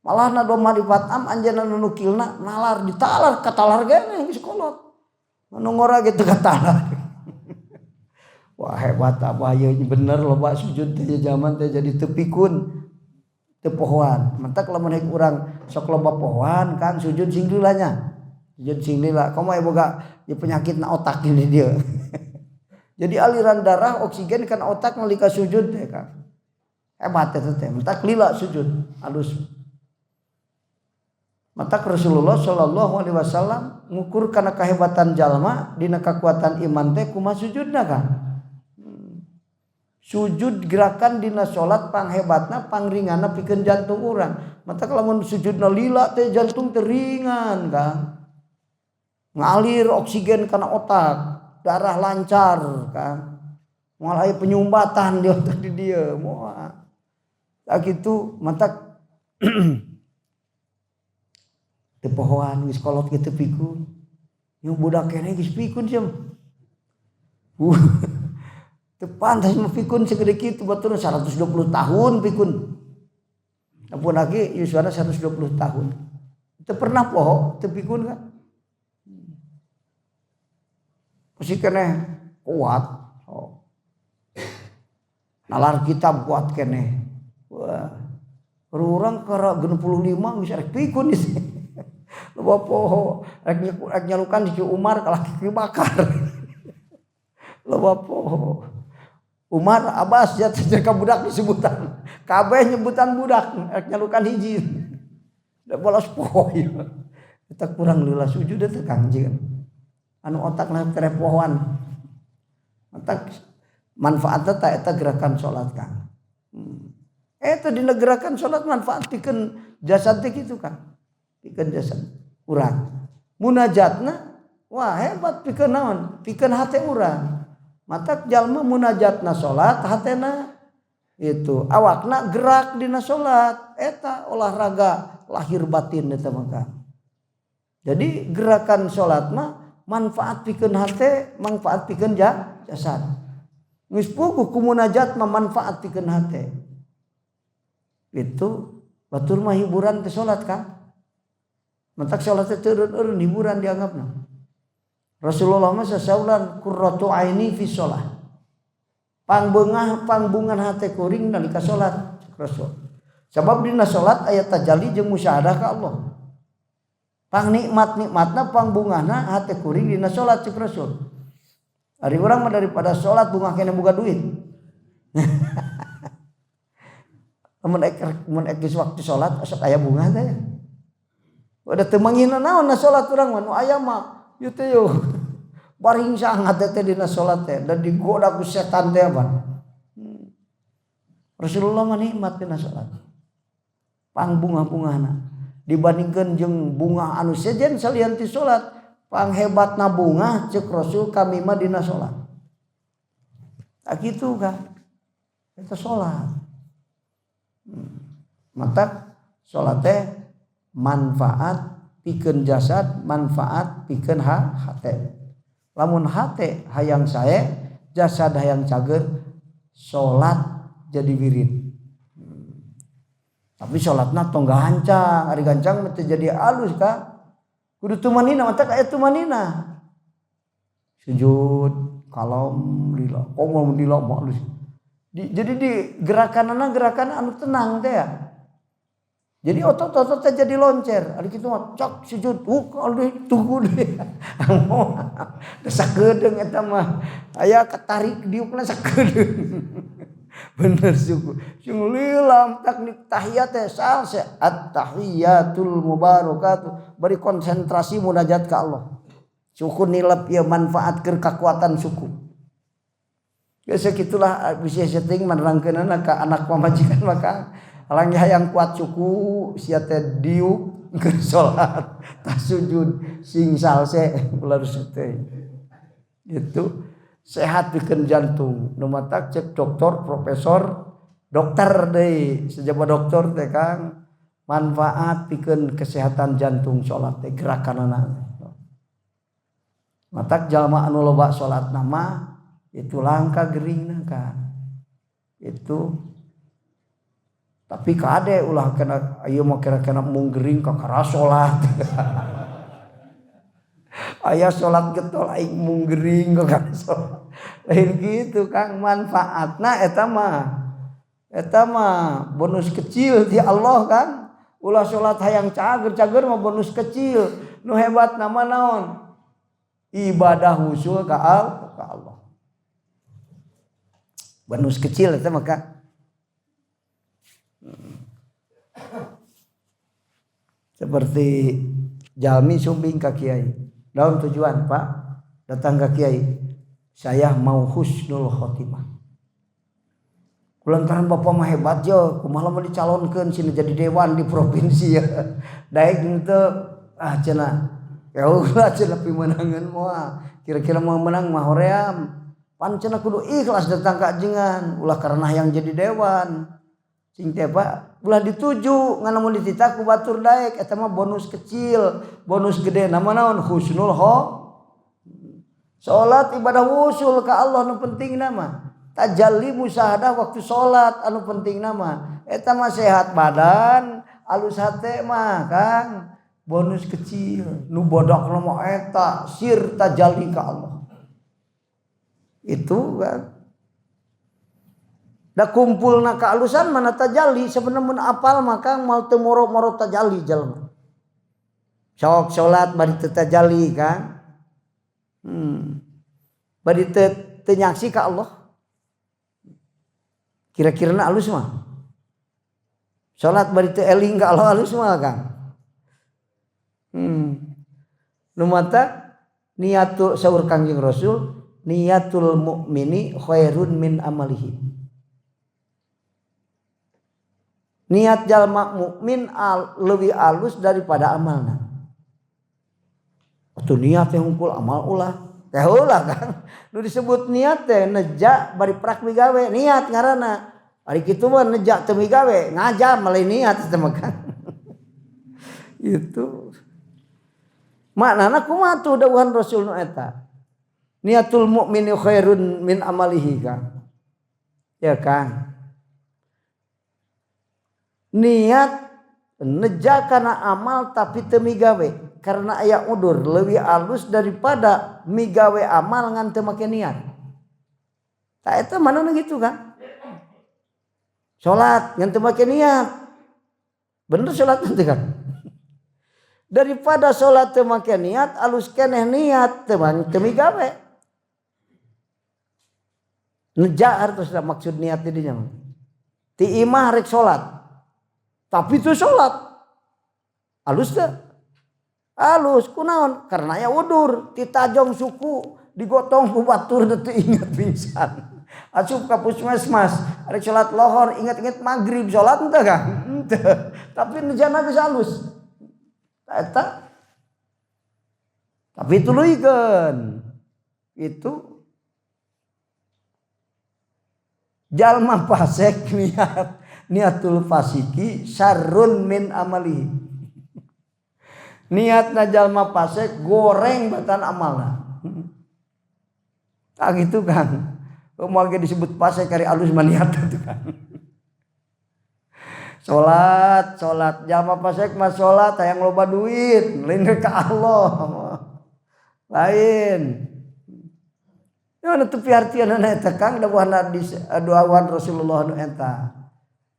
Malah na doma di Batam anjeunna nu nukilna nalar ditalar katalar keneh di sekolah. Anu ngora gitu katalar. Wah hebat abah ieu bener loba sujud teh zaman teh jadi teu pikun. Teu pohoan. Mentak lamun haik urang sok loba pohoan kan sujud sing lilanya. Sujud sing lila. Komo aya boga penyakitna otak di dieu. Jadi aliran darah oksigen kan otak nalika sujud teh Kang. Hebat eta teh. Mentak lila sujud alus. Mentak Rasulullah sallallahu alaihi wasallam ngukur kana kahebatan jalma dina kakuatan iman teh kumaha sujudna Kang. Sujud gerakan dina salat panghebatna pangringanna pikeun jantung urang. Mata lamun sujudna lila teh jantung teh ringan Kang. Ngalir oksigen kana otak, darah lancar Kang. Moal aya penyumbatan di otak di dieu moal. Tak kitu mata teu pohoan geus kolot kitu pikun. Yang budak keneh geus pikun sim. Tepantas pikun segede kitu batur 120 tahun pikun. Ampun lagi yuswana 120 tahun. Teu pernah poho teu pikun kan. Masih keneh kuat. Oh. Nalar kitab kuat keneh. Wah. Urang kara 65 geus rek pikun sih. Loba poho rek nyalukan si Umar kalah dibakar. Loba poho. Umar Abbas jatuh ka budak disebutan. Kabeh nyebutan budak rek nyalukan hiji. Da bolos poho ieu. Eta kurang lila sujud teh Kang jeung. Anu otakna tere pohoan. Otak manfaatna ta eta gerakan salat Kang. Eta dina gerakan salat manfaat pikeun jasad teh kitu Kang. Pikeun jasad urang. Munajatna wah hebat pikeun naon? Pikeun hate urang. Matak jalma munajatna salat hatena itu awakna gerak dina salat eta olahraga lahir batin eta mah. Jadi gerakan salat mah manfaat pikeun hate, manfaat pikeun jasad. Geus puguh ku munajat mah manfaat pikeun hate. Itu batur mah hiburan teh salat Kang. Matak salat teh teu eureun hiburan dianggapna. Rasulullah mah sasaulan qurratu aini fi shalah. Pangbungan hate kuring nalika salat Rasul. Sabab dina salat aya tajalli jeung musyahadah ka Allah. Pangnikmat-nikmatna pangbungahna hate kuring dina salat cek Rasul. Ari urang mah daripada salat bungah kene boga duit. Mun ek geus waktu salat sok aya bungah teh. Udah teu manggihna naon na salat urang mah nu aya mah ieu teh yo baring sangat teh dina salat teh dan digoda ku setan teh apa. Rasulullah mah nikmat dina salat. Pangbungah-bungahna dibandingkeun jeung bunga anu sejen salian ti salat, panghebatna bunga ceuk Rasul kami mah dina salat. Tak kitu Kang. Eta salat. Mata salat teh manfaat pikeun jasad, manfaat pikeun hate. Lamun hate hayang sae, jasad hayang cager, salat jadi wirid. Tapi salatna tong gancang, ari gancang teh jadi alus ka. Kudu tumanina mata ka tumanina. Sujud kalam lillah, qomul lillah alus. Jadi di gerakanana gerakan anu tenang teh ya. Jadi otot-otot teh jadi loncer. Ari kitu mah cak sujud, alus tunggu deh. Sakedeung eta mah. Aya katarik diukna sakedeung. Bener syukur. Sung lillah taknik tahiyat teh salse at-tahiyatul mubarakatuh. Bari konsentrasi munajat ka Allah. Suku nilap ya manfaat keur kakuatan suku. Ya sakitulah bisa setting menerangkeunana ka anak pamajikan maka alang hayang kuat suku sia teh diuk keur salat tah sujud sing salse ulah teh. Itu sehat pikeun jantung. Nu matak cek dokter profesor dokter deui sejaba dokter teh Kang manfaat pikeun kesehatan jantung salat teh gerakanana. Matak jalma anu loba salat nama itu langka geringna Kang. Itu tapi kade ulah kena ayeuna mah kira-kira mung gering ka kara salat. Aya salat getol aing mung gering ka kara salat. Lain gitu Kang manfaatna eta mah bonus kecil di Allah Kang. Ulah salat hayang cager mah bonus kecil. Nu hebat nama naon? Ibadah husul ka Allah. Bonus kecil eta mah Kang. Seperti jalmi sumbing ka kiai. Daun tujuan Pak datang ke kiai. Saya mau husnul khotimah. Kulantaran bapak mah hebat jo, kumaha mah dicalonkeun sini jadi dewan di provinsi ya. Daek henteu cenah. Ya ulah cenah pimenangan moal. Kira-kira mau menang mah hoream. Pan cenah kudu ikhlas datang ka ajengan ulah karena yang jadi dewan. Sing teh Pak ulah dituju ngana mun dititah ku batur daek eta mah bonus kecil, bonus gede nama naon husnul salat ibadah wusul ka Allah nu penting nama. Tajalli musyahadah waktu salat anu penting nama. Eta mah sehat badan, alus hate mah Kang bonus kecil. Nu bodokna mah eta sir tajalli ka Allah. Itu kan da kumpulna kaalusan mana tajalli sebenarnya mun apal maka mau teu moro-moro tajalli jalma. Sok salat bari teu tajalli kan. Bari teu nyaksi ka Allah. Kira-kirana alus mah. Salat bari teu eling ka Allah alus mah Kang. Nu mata niatu saur Kangjeng Rasul niatul mukmini khairun min amalihi. Niat jalma mukmin lebih halus daripada amalna. Atuh niat teh hungkul amal ulah. Teh ulah Kang. Nu disebut niat teh neja bari prak migawe niat ngaranna. Ari kitu mah neja teu migawe ngajam malih niat teh mah Kang. Itu. Maknana kumaha tuh dawuhan Rasul nu eta? Niatul mukmini khairun min amalihi Kang. Ya Kang. Niat neja kana amal tapi teu migawe karena aya udur leuwih alus daripada migawe amal ngan teu make niat. Tah eta manehna gitu Kang. Salat ngan teu make niat. Bener salat teh Kang. Daripada salat teu make niat alus keneh niat teu migawe. Neja hartosna maksud niat teh dinya. Ti imah rek salat. Tapi itu sholat halus teh halus kunaon karena ya udur titajong suku digotong ku batur teu ingat pingsan asup ka puskesmas arek sholat lohor ingat-ingat maghrib sholat teh Kang henteu tapi nejana geus halus eta tapi tuluikeun itu jalma fasik niatul fasiki syarrun min amali. Niatna jalma fasik goreng batan amalna. Tak gitu Kang. Moal ge disebut pase kari alus maniat itu kan. Salat jama pasek mah salat hayang loba duit, lain ka Allah. Lain. Ya nu teu artian eta Kang dawuhna di doawan Rasulullah nu eta.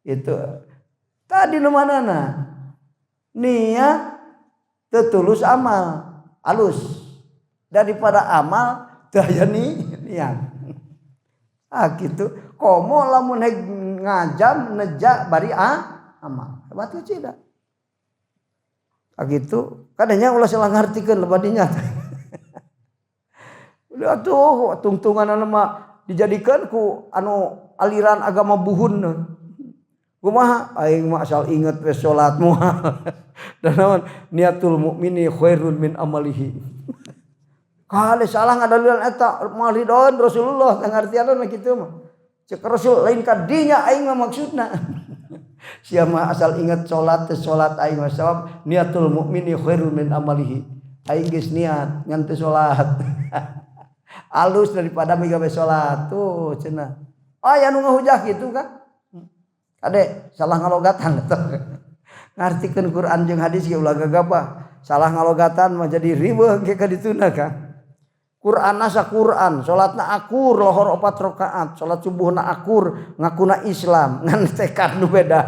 Itu tadi nu manana? Niat teu tulus amal, alus. Daripada amal teu aya niat. Gitu. Komo lamun ngajam neja bari amal. Hebat ge cida. Gitu. Kadanya ulah salah ngartikeun lebadinya. Udah tuh tungtungan mah dijadikeun ku anu aliran agama buhun. Kumaha aing mah asal inget we salat moal. Dan naon niatul mukmini khairun min amalihi. Kali salah ngadalilan eta malidaun Rasulullah ngartianna kitu mah. Cek Rasul lain ka dinya aing mah maksudna. Sia mah asal inget salat teh salat aing mah sabab niatul mukmini khairun min amalihi. Aing geus niat ngan teu salat. Alus daripada migawe salat tuh cenah. Aya nu ngahujah kitu kan. Ade salah ngalogatan eta. Ngartikeun Quran jeung hadis ge ulah gagapah. Salah ngalogatan mah jadi riweuh ge ka dituna kan. Quran asa Quran, salatna akur lohor 4 rakaat, salat subuhna akur, ngakuna Islam, ngan tekad nu beda,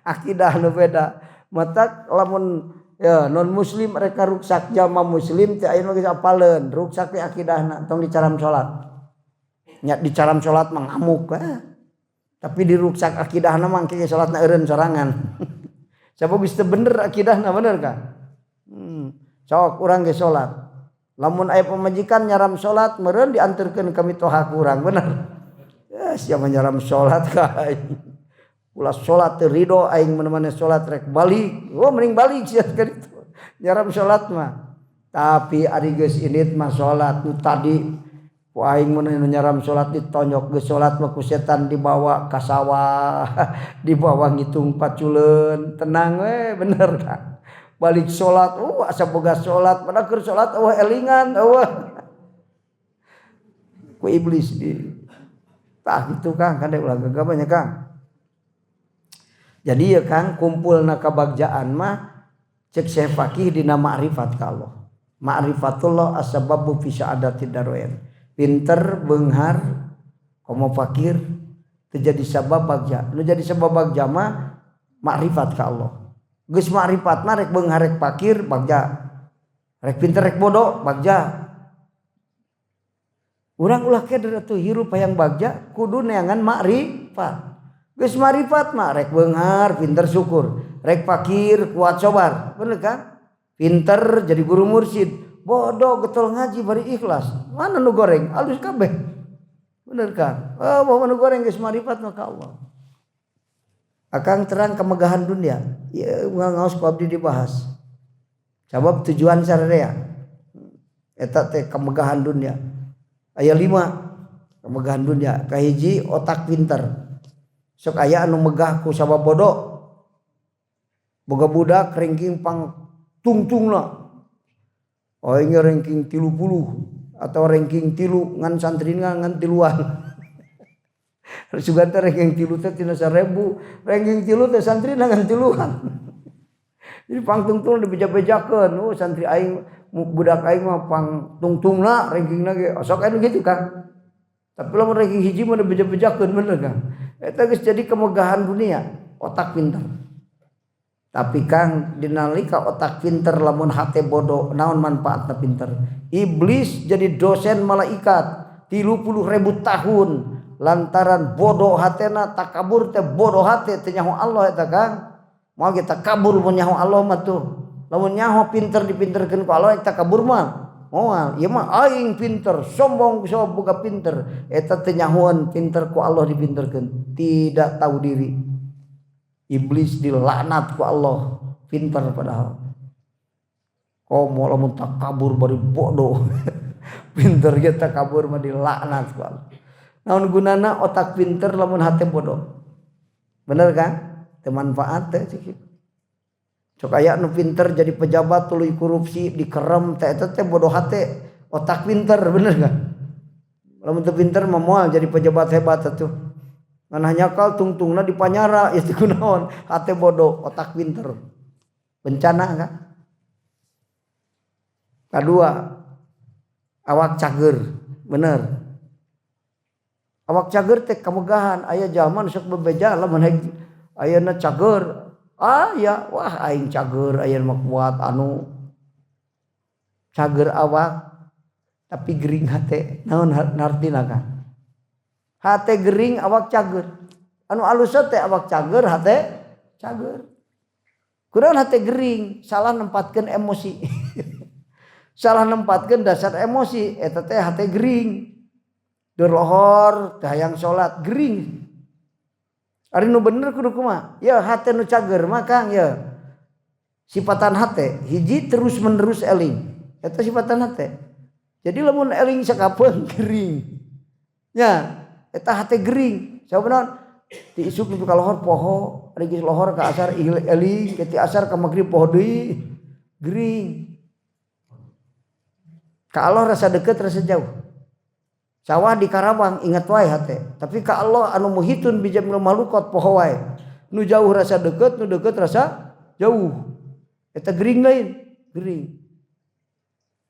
akidah nu beda. Mata lamun ya non muslim mereka ruksak jama muslim teh aya nu geus apaleun, ruksak teh akidahna tong dicaram salat. Nya dicaram salat mah ngamuk Tapi di ruksak akidahna mah engke salatna eureun sorangan. Sabab geus teu bener akidahna bener ka? Sok urang ge salat. Lamun aya pamajikan nyaram salat meureun dianterkeun ka mitoha kurang bener. Ya sia nyaram salat ka aing. Ulah salat teu ridho aing menemani salat rek balik. Oh mending balik sia ka ditu. Nyaram salat mah. Tapi ari geus indit mah salat nu tadi ku aing mun nyaram salat ditonjok geus salat mah ku setan dibawa ka sawah, dibawa ngitung paculeun, tenang we bener kan. Balik salat asa boga salat padahal keur salat elingan ku iblis di tah gitu Kang kade ulah gagabanya Kang. Jadi ya Kang kumpulna kabagjaan mah cek Syekh Faqih dina ma'rifat ka Allah. Ma'rifatullah asbabu fi sa'adatid darain. Pinter beunghar komo fakir teu jadi sabab bagja. Nu jadi sabab bagja mah ma'rifat ka Allah. Geus ma'rifat mah rek beunghar rek fakir bagja. Rek pinter rek bodoh bagja. Urang ulah keder atuh hirup hayang bagja kudu neangan ma'rifat. Geus ma'rifat mah rek beunghar pinter syukur, rek fakir kuat sabar. Bener kan? Pinter jadi guru mursyid, bodoh getol ngaji bari ikhlas. Mana nu goreng? Alus kabeh. Bener kan? Bahwa nu goreng geus ma'rifat mah ka Allah. Akang terang kemegahan dunia. Ya ngaos ku abdi dibahas. Sabab tujuan sararea. Eta teh kemegahan dunia. Aya 5 kemegahan dunia. Kahiji otak pinter. Sok aya anu megah ku sabab bodoh. Boga budak ranking pang tungtungna. Aing ranking 30 atau ranking 3 ngan santrina ngan 3-an. Sugan teh ranking 3 teh tina 1000, ranking 3 teh santrina ngan 3-an. Jadi pang tungtung dibeja-bejakeun. Oh santri aing budak aing mah pang tungtungna rankingna ge sok anu gitu kan. Tapi lamun ranking hiji mah dibeja-bejakeun bener kan. Eta geus jadi kemegahan dunia, otak pinter. Tapi Kang dinalika otak pinter lamun hate bodoh naon manfaatna pinter. Iblis jadi dosen malaikat 30.000 tahun lantaran bodoh hatena takabur teh bodoh hate teh nyaho Allah eta Kang. Moal ge takabur mun nyaho Allah mah tuh. Lamun nyaho pinter dipinterkeun ku Allah eta takabur mah. Moal ieu mah aing pinter, sombong sabab boga pinter. Eta teh nyahoan pinter ku Allah dipinterkeun, tidak tahu diri. Iblis dilaknat ku Allah, pintar padahal. Komo lamun takabur bari bodoh. Pinter ge takabur mah dilaknat ku Allah. Naon gunana otak pinter lamun hate bodoh? Bener kan? Teu manfaat teh cik. Sok aya nu pinter jadi pejabat tuluy korupsi dikerem teh eta teh bodoh hate, otak pinter bener kan? Lamun teu pinter mah moal jadi pejabat hebat atuh. Ngan hanyakal tungtungna dipanyara ya teu kunaon, hate bodoh, otak pinter. Bencana kan? Kedua, awak cager, bener. Awak cager teh kamegahan, aya jalma nu sok bebeja lamun ayeuna cager. Ya, wah aing cager ayeuna mah kuat anu cager awak tapi gering hate. Naon artina kan? Hate gering awak cager. Anu alus teh awak cager hate cager. Kunaon hate gering? Salah nempatkeun emosi. Salah nempatkeun dasar emosi eta teh hate gering. Derlohor teh hayang salat gering. Ari nu bener kudu kumaha? Ya hate nu cager mah Kang ya. Sifatan hate hiji terus menerus eling. Eta sifatan hate. Jadi lamun eling sakapeung gering. Ya, eta hate gering. Sabab naon? Ti isuk ka lohor poho, ari geus lohor ka asar eling, ti asar ka magrib poho deui gering. Ka Allah rasa deket rasa jauh. Sawah di Karawang ingat wae hate, tapi ka Allah anu muhitun bi jamil malukot poho wae. Nu jauh rasa deket, nu deket rasa jauh. Eta gering lain, gering.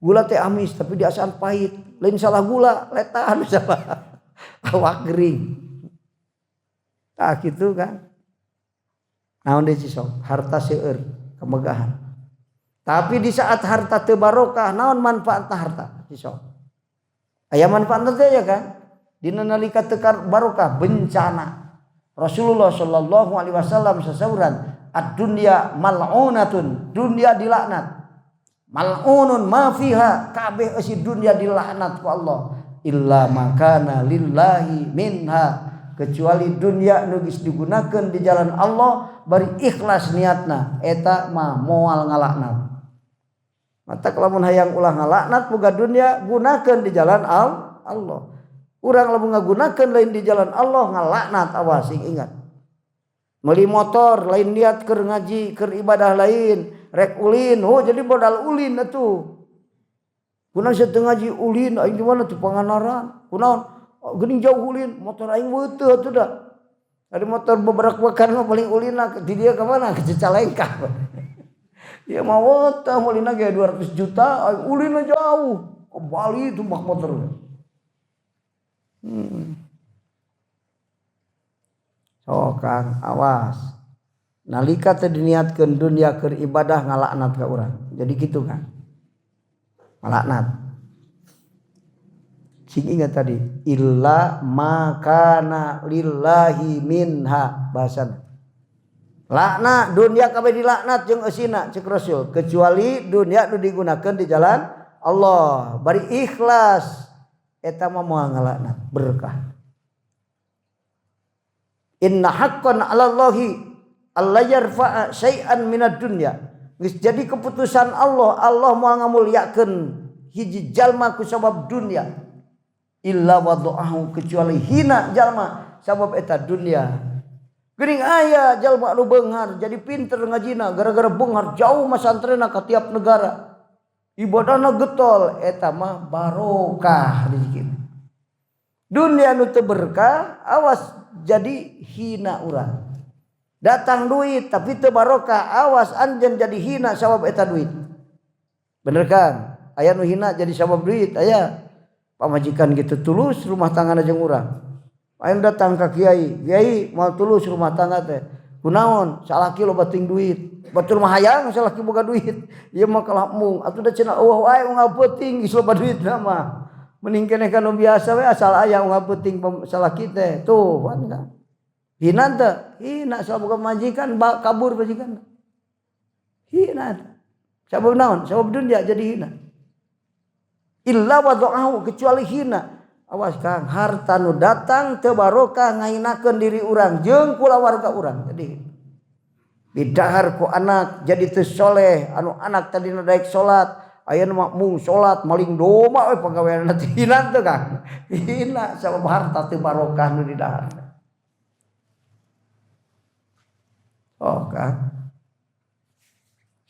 Gula teh amis tapi diasaan pahit, lain salah gula, letaan salah. Awak gering. Tah kitu kan. Naon deui sok, harta seueur, kemegahan. Tapi di saat harta teu barokah, naon manfaatna harta? Sok. Aya manfaatna teh ya kan? Dina nalika teu barokah bencana. Rasulullah sallallahu alaihi wasallam sasauran, ad-dunya mal'unatun, dunya dilaknat. Mal'unun ma fiha, kabeh eusi dunya dilaknat ku Allah. Illa makana lillahi minha, kecuali dunya nu geus digunakeun di jalan Allah bari ikhlas niatna, eta mah moal ngalaknat. Mata lamun hayang ulah ngalaknat boga dunya gunakeun di jalan Allah. Urang lamun ngagunakeun lain di jalan Allah ngalaknat, awas sing ingat. Meuli motor lain niat keur ngaji, keur ibadah lain, rek ulin, jadi modal ulin atuh. Kunaon sateu ngaji ulin aing gimana teu panganaran. Kunaon geuning jauh ulin, motor aing weuteuh atuh da. Ada motor beberapa pekan mah paling ulina di dia ka mana? Ke Cicalengka. Ya mau tah ulina ge 200 juta, ulina jauh. Ke Bali tumbak motor. So Kang, awas. Nalika teh diniatkeun dunya keur ibadah ngalaknat ka urang. Jadi kitu Kang. Ngalaknat. Sing ingat tadi, illa makana lillahi minha bahasana. Laknat dunia kabeh dilaknat jeung eusina cek Rasul, kecuali dunia nu digunakeun di jalan Allah bari ikhlas eta mah moal ngalaknat berkah. Inna haqqan 'alallahi alla yarfa'a syai'an minad dunya. Geus jadi keputusan Allah moal ngamulyakeun hiji jalma ku sabab dunia. Illa wada'ahu, kecuali hina jalma sabab eta dunia. Geuning aya jalma anu beunghar jadi pinter ngajina gara-gara beunghar jauh masantrena ka tiap negara. Ibadahna getol eta mah barokah rezeki. Dunia nu teu berkah awas jadi hina urang. Datang duit tapi teu barokah awas anjeun jadi hina sabab eta duit. Bener kan? Aya nu hina jadi sabab duit, aya. Pamajikan gitu tulus rumah tanggana jeung urang. Aing datang ka kiai mau tulus rumah tangga teh. Kunaon? Salaki loba ting duit. Batur mah hayang salaki boga duit. Ieu mah kalapmung. Atuh da cenah eueuh wae ngapeuting geus loba duitna mah. Mending keneh kana biasa we asal aya ngapeuting salaki teh. Tuh kan. Hina teh, hina sabab boga majikan kabur majikan. Hina. Sabab naon? Sabab dunya jadi hina. Illa wada'ahu, kecuali hina. Awas Kang, harta nu datang teu barokah ngahinakeun diri urang jeung kulawarga urang. Jadi bidahar ku anak jadi teu soleh, anu anak tadina daek salat, ayeuna makmum salat maling doma we pagaweanna teh hina teu Kang. Hina sabab harta teu barokah nu di dahar. Oh Kang.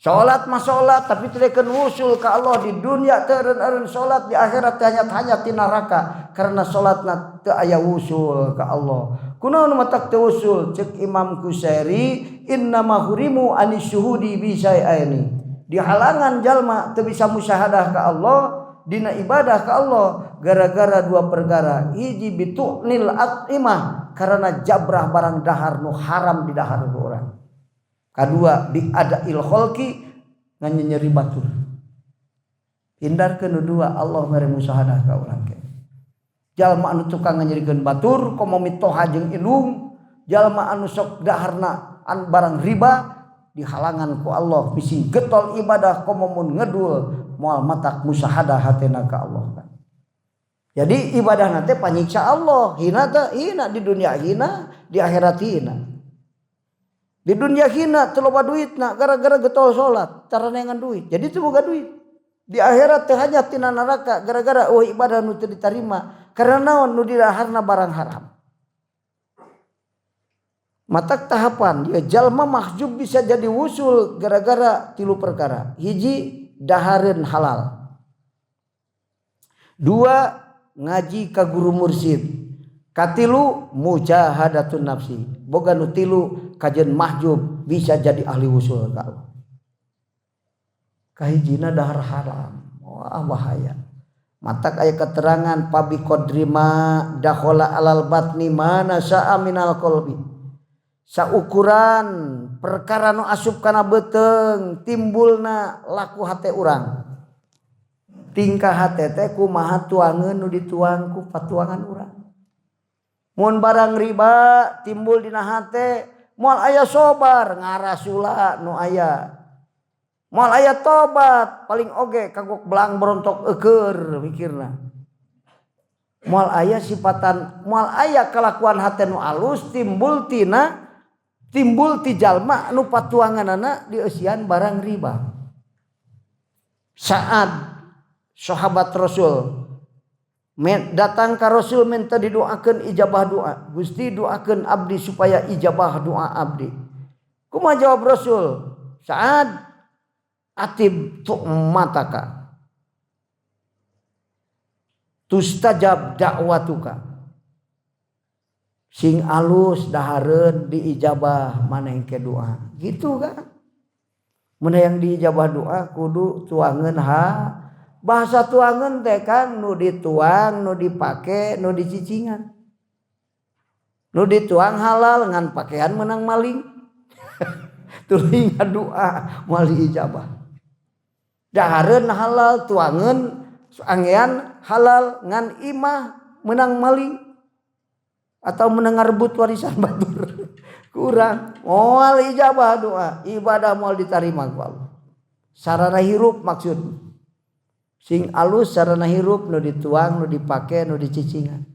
Salat mah salat tapi telekeun wusul ka Allah di dunia teu eureun salat, di akhirat hanya ti neraka karena salatna teu aya wusul ka Allah. Kunaon matak teu wusul? Ceuk Imam Qusairi, innama hurimu anisyuhudi bi syai'aini. Dihalangan jalma teu bisa musyahadah ka Allah dina ibadah ka Allah gara-gara dua perkara. Hiji bitu'nil at'imah karena jabrah barang dahar nu haram di dahar ku urang. Kedua bi'ada'il khalqi nyeri batur. Hindarkeun nu dua Allah mere musyahadah ka urang ke. Jalma anu tukang nyerikeun batur komo mitoha jeung ilung, jalma anu sok daharna an barang riba dihalangan ku Allah bisi getol ibadah komo mun ngedul moal matak musyahadah hatena ka Allah. Jadi ibadah nate panyiksa Allah, hina teh hina di dunia hina, di akhirat hina. Di dunia hina teu loba duitna gara-gara getol salat, carana ngan duit. Jadi teu boga duit. Di akhirat teu hajat tina neraka gara-gara ibadah nu teu ditarima karena naon nu di daharna barang haram. Matak tahapan ya jalma mahjub bisa jadi wusul gara-gara tilu perkara. Hiji dahareun halal. Dua ngaji ka guru mursyid. Katilu mujahadatun nafsi. Boga nu tilu kajeun mahjub bisa jadi ahli wusul ka Allah. Kahijina dahar haram. Wah bahaya. Matak aya keterangan pabi qadrima dakhala alal batni mana sa'a minal qalbi. Saukuran perkara nu asup kana beteung timbulna laku hate urang. Tingkah hate teh kumaha tuangeun nu dituang ku patuangan urang. Mun barang riba timbul dina hate moal aya sobar ngarasula nu aya. Moal aya tobat paling oge kagok belang berontok eukeur mikirna. Moal aya sifatan moal aya kalakuan hate nu alus timbul ti jalma nu patuanganana di eusian barang riba. Saat sahabat Rasul datang ka Rasul minta didoakeun ijabah doa. Gusti doakeun abdi supaya ijabah doa abdi. Kumaha jawab Rasul? Saat atib tu'mataka tustajab da'watuka. Sing alus dahareun diijabah manehke doa. Gitu kan? Mun yang diijabah doa kudu tuangeun bahasa tuangeun teh kan nu dituang, nu dipake, nu dicicingan. Nu dituang halal ngan pakaian menang maling. Tuluy ngadoa moal diijabah. Dahareun halal tuangeun anggean halal ngan imah menang maling atau menang rebut warisan batur. Kurang moal ijabah doa, ibadah moal ditarima ku Allah. Sarana hirup maksud sing alus sarana hirup nu dituang, nu dipake, nu dicicingan.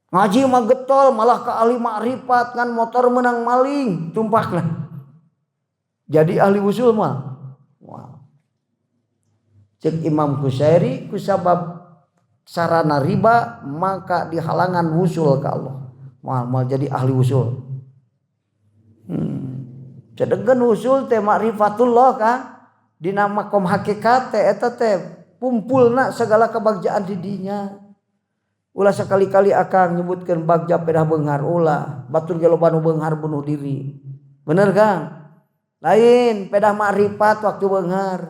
Ngaji mah getol malah ka ahli makrifat ngan motor menang maling tumpakna. Jadi ahli usul mah. Wow. Cek Imam Qusairi kusabab sarana riba maka dihalangan wusul ka Allah. Mal jadi ahli wusul. Cedegeun wusul teh makrifatullah ka dina makom hakikat teh eta teh pumpulna segala kebagjaan di dinya. Ulah sekali-kali akang nyebutkeun bagja pedah beunghar ulah, batur ge loba nu beunghar bunuh diri. Bener Kang? Lain pedah makrifat waktu beunghar.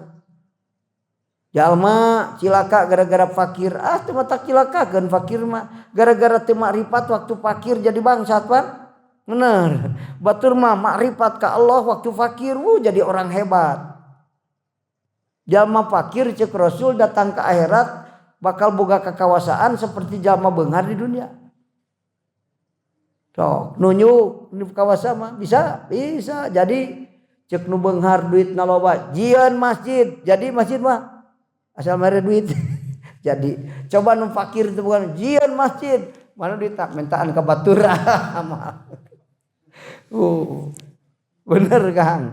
Jalma cilaka gara-gara fakir. Teu mata cilakakeun fakir mah gara-gara teu makrifat waktu fakir jadi bangsat pan. Bener. Batur mah makrifat ka Allah waktu fakir jadi orang hebat. Jalma fakir cek Rasul datang ke akhirat bakal boga kekawasaan seperti jalma beunghar di dunia. Sok nunjuk nu kawasa mah bisa. Jadi cek nu beunghar duitna loba jieun masjid. Jadi masjid mah asal mere duit. Jadi coba nu fakir itu bukan jieun masjid, mana duit tak mentaan ka batur. Bener Kang.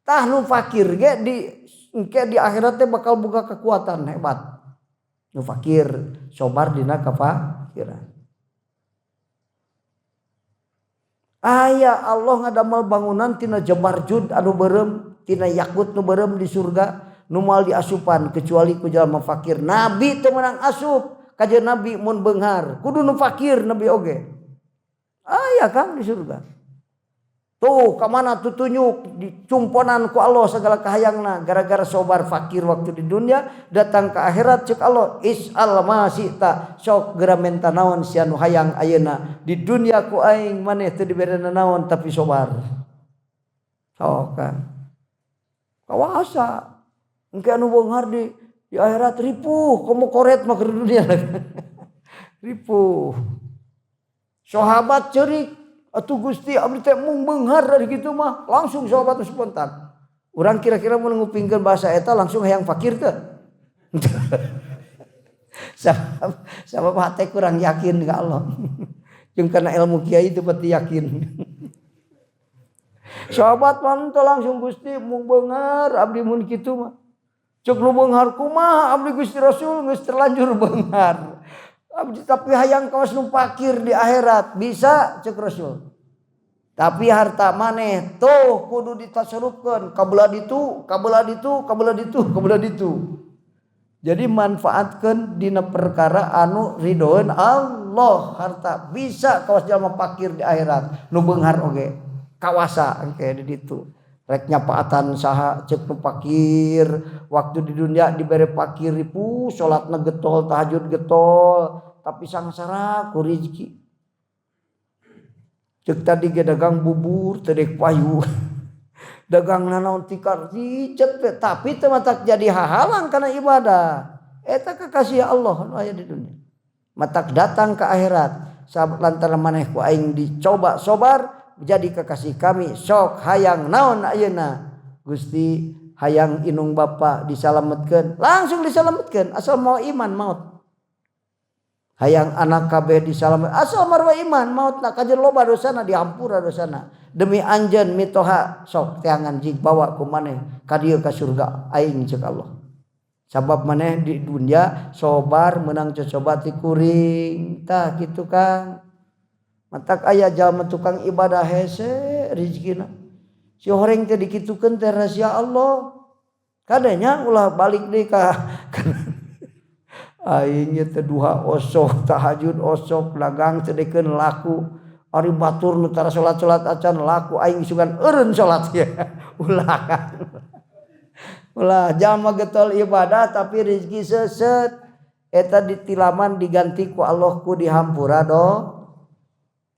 Tah nu fakir ge di akhirat teh bakal boga kekuatan hebat. Nu fakir sobar dina kafakiran. Aya Allah ngadamel bangunan tina jabarjud anu beureum, tina yakut nu beureum di surga nu moal diasupan kecuali ku jalma fakir. Nabi teu meunang asup, kajeun nabi mun beunghar kudu nu fakir nabi oge. Aya Kang di surga. Tuh kamana tutunyuk dicumponan ku Allah segala kahayangna gara-gara sobar fakir waktu di dunia, datang ke akhirat cek Allah is'al ma sita, sok geura menta naon sia nu hayang ayeuna di dunia ku aing maneh teu dibere naon tapi sobar. Sok kan kawasa engke anu beunghar di akhirat ripuh komo koret mah keur dunia ripuh. Sahabat ceurik atuh Gusti abdi teh mung beunghar dari kitu mah langsung sahabat spontan. Urang kira-kira mun ngupingkeun bahasa eta langsung hayang fakir teh. Sabab hate kurang yakin ka Allah. Jeung kana ilmu kiai teu pati yakin. Sahabat mah teh langsung Gusti mung beunghar abdi mun kitu mah. Ceuk nu beunghar kumaha abdi Gusti Rasul geus terlanjur beunghar. Abdi tapi hayang kaos nu fakir di akhirat bisa ceuk Rasul. Tapi harta maneh tuh kudu ditasarufkeun kabelah ditu, kabelah ditu, kabelah ditu, kabelah ditu. Jadi manfaatkeun dina perkara anu ridhoeun Allah. Harta bisa kawas jalma fakir di akhirat, nu beunghar oge kawasa engke di ditu. Rek nyapaatan saha ceuk nu fakir waktu di dunia dibere fakir ripuh, salatna getol, tahajud getol, tapi sangsara ku rezeki. Cek tadi ge dagang bubur tedek payu. Dagang nanaon tikar rijet tapi teu matak jadi hahalang kana ibadah. Eta kekasih Allah anu aya di dunia. Matak datang ke akhirat sabab lantaran maneh ku aing dicoba sobar jadi kekasih kami. Sok hayang naon ayeuna? Gusti hayang inung bapa disalametkeun. Langsung disalametkeun asal mau iman maut. Hayang anak kabeh disalamet asal marwa iman maut na kajeun loba dosana dihampura dosana demi anjeun mitoha sok teangan jig bawa ku maneh ka dieu ka surga aing ceuk Allah. Sabab maneh di dunia sobar meunang cocoba ti kuring tah kitu Kang. Matak aya jalma tukang ibadah hese rezekina. Si horeng teh dikitukeun teh rahasia Allah. Kadanya ulah balik deui ka aing teh duha osok tahajud osok dagang cedekeun laku ari batur nu tara salat-salat acan laku aing sugan eureun salat ya ulah kan ulah jalma getol ibadah tapi rezeki seuseut eta ditilaman diganti ku Allah ku dihampura do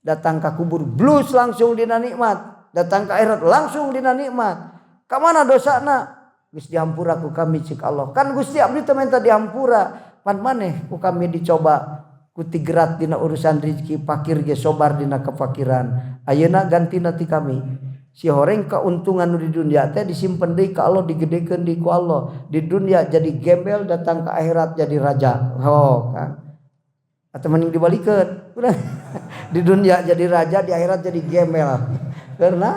datang ka kubur blus langsung dina nikmat datang ka akhirat langsung dina nikmat ka mana dosana geus dihampura ku kami cik Allah kan Gusti abdi teh minta dihampura pan maneh ku kami dicoba ku tigrat dina urusan rezeki fakir ge sobar dina kefakiran ayeuna gantina ti kami si horeng keuntungan di dunia teh disimpen deui ka Allah digedekeun di ku Allah di dunia jadi gembel datang ke akhirat jadi raja kan atau mending dibalikeun di dunia jadi raja di akhirat jadi gembel karena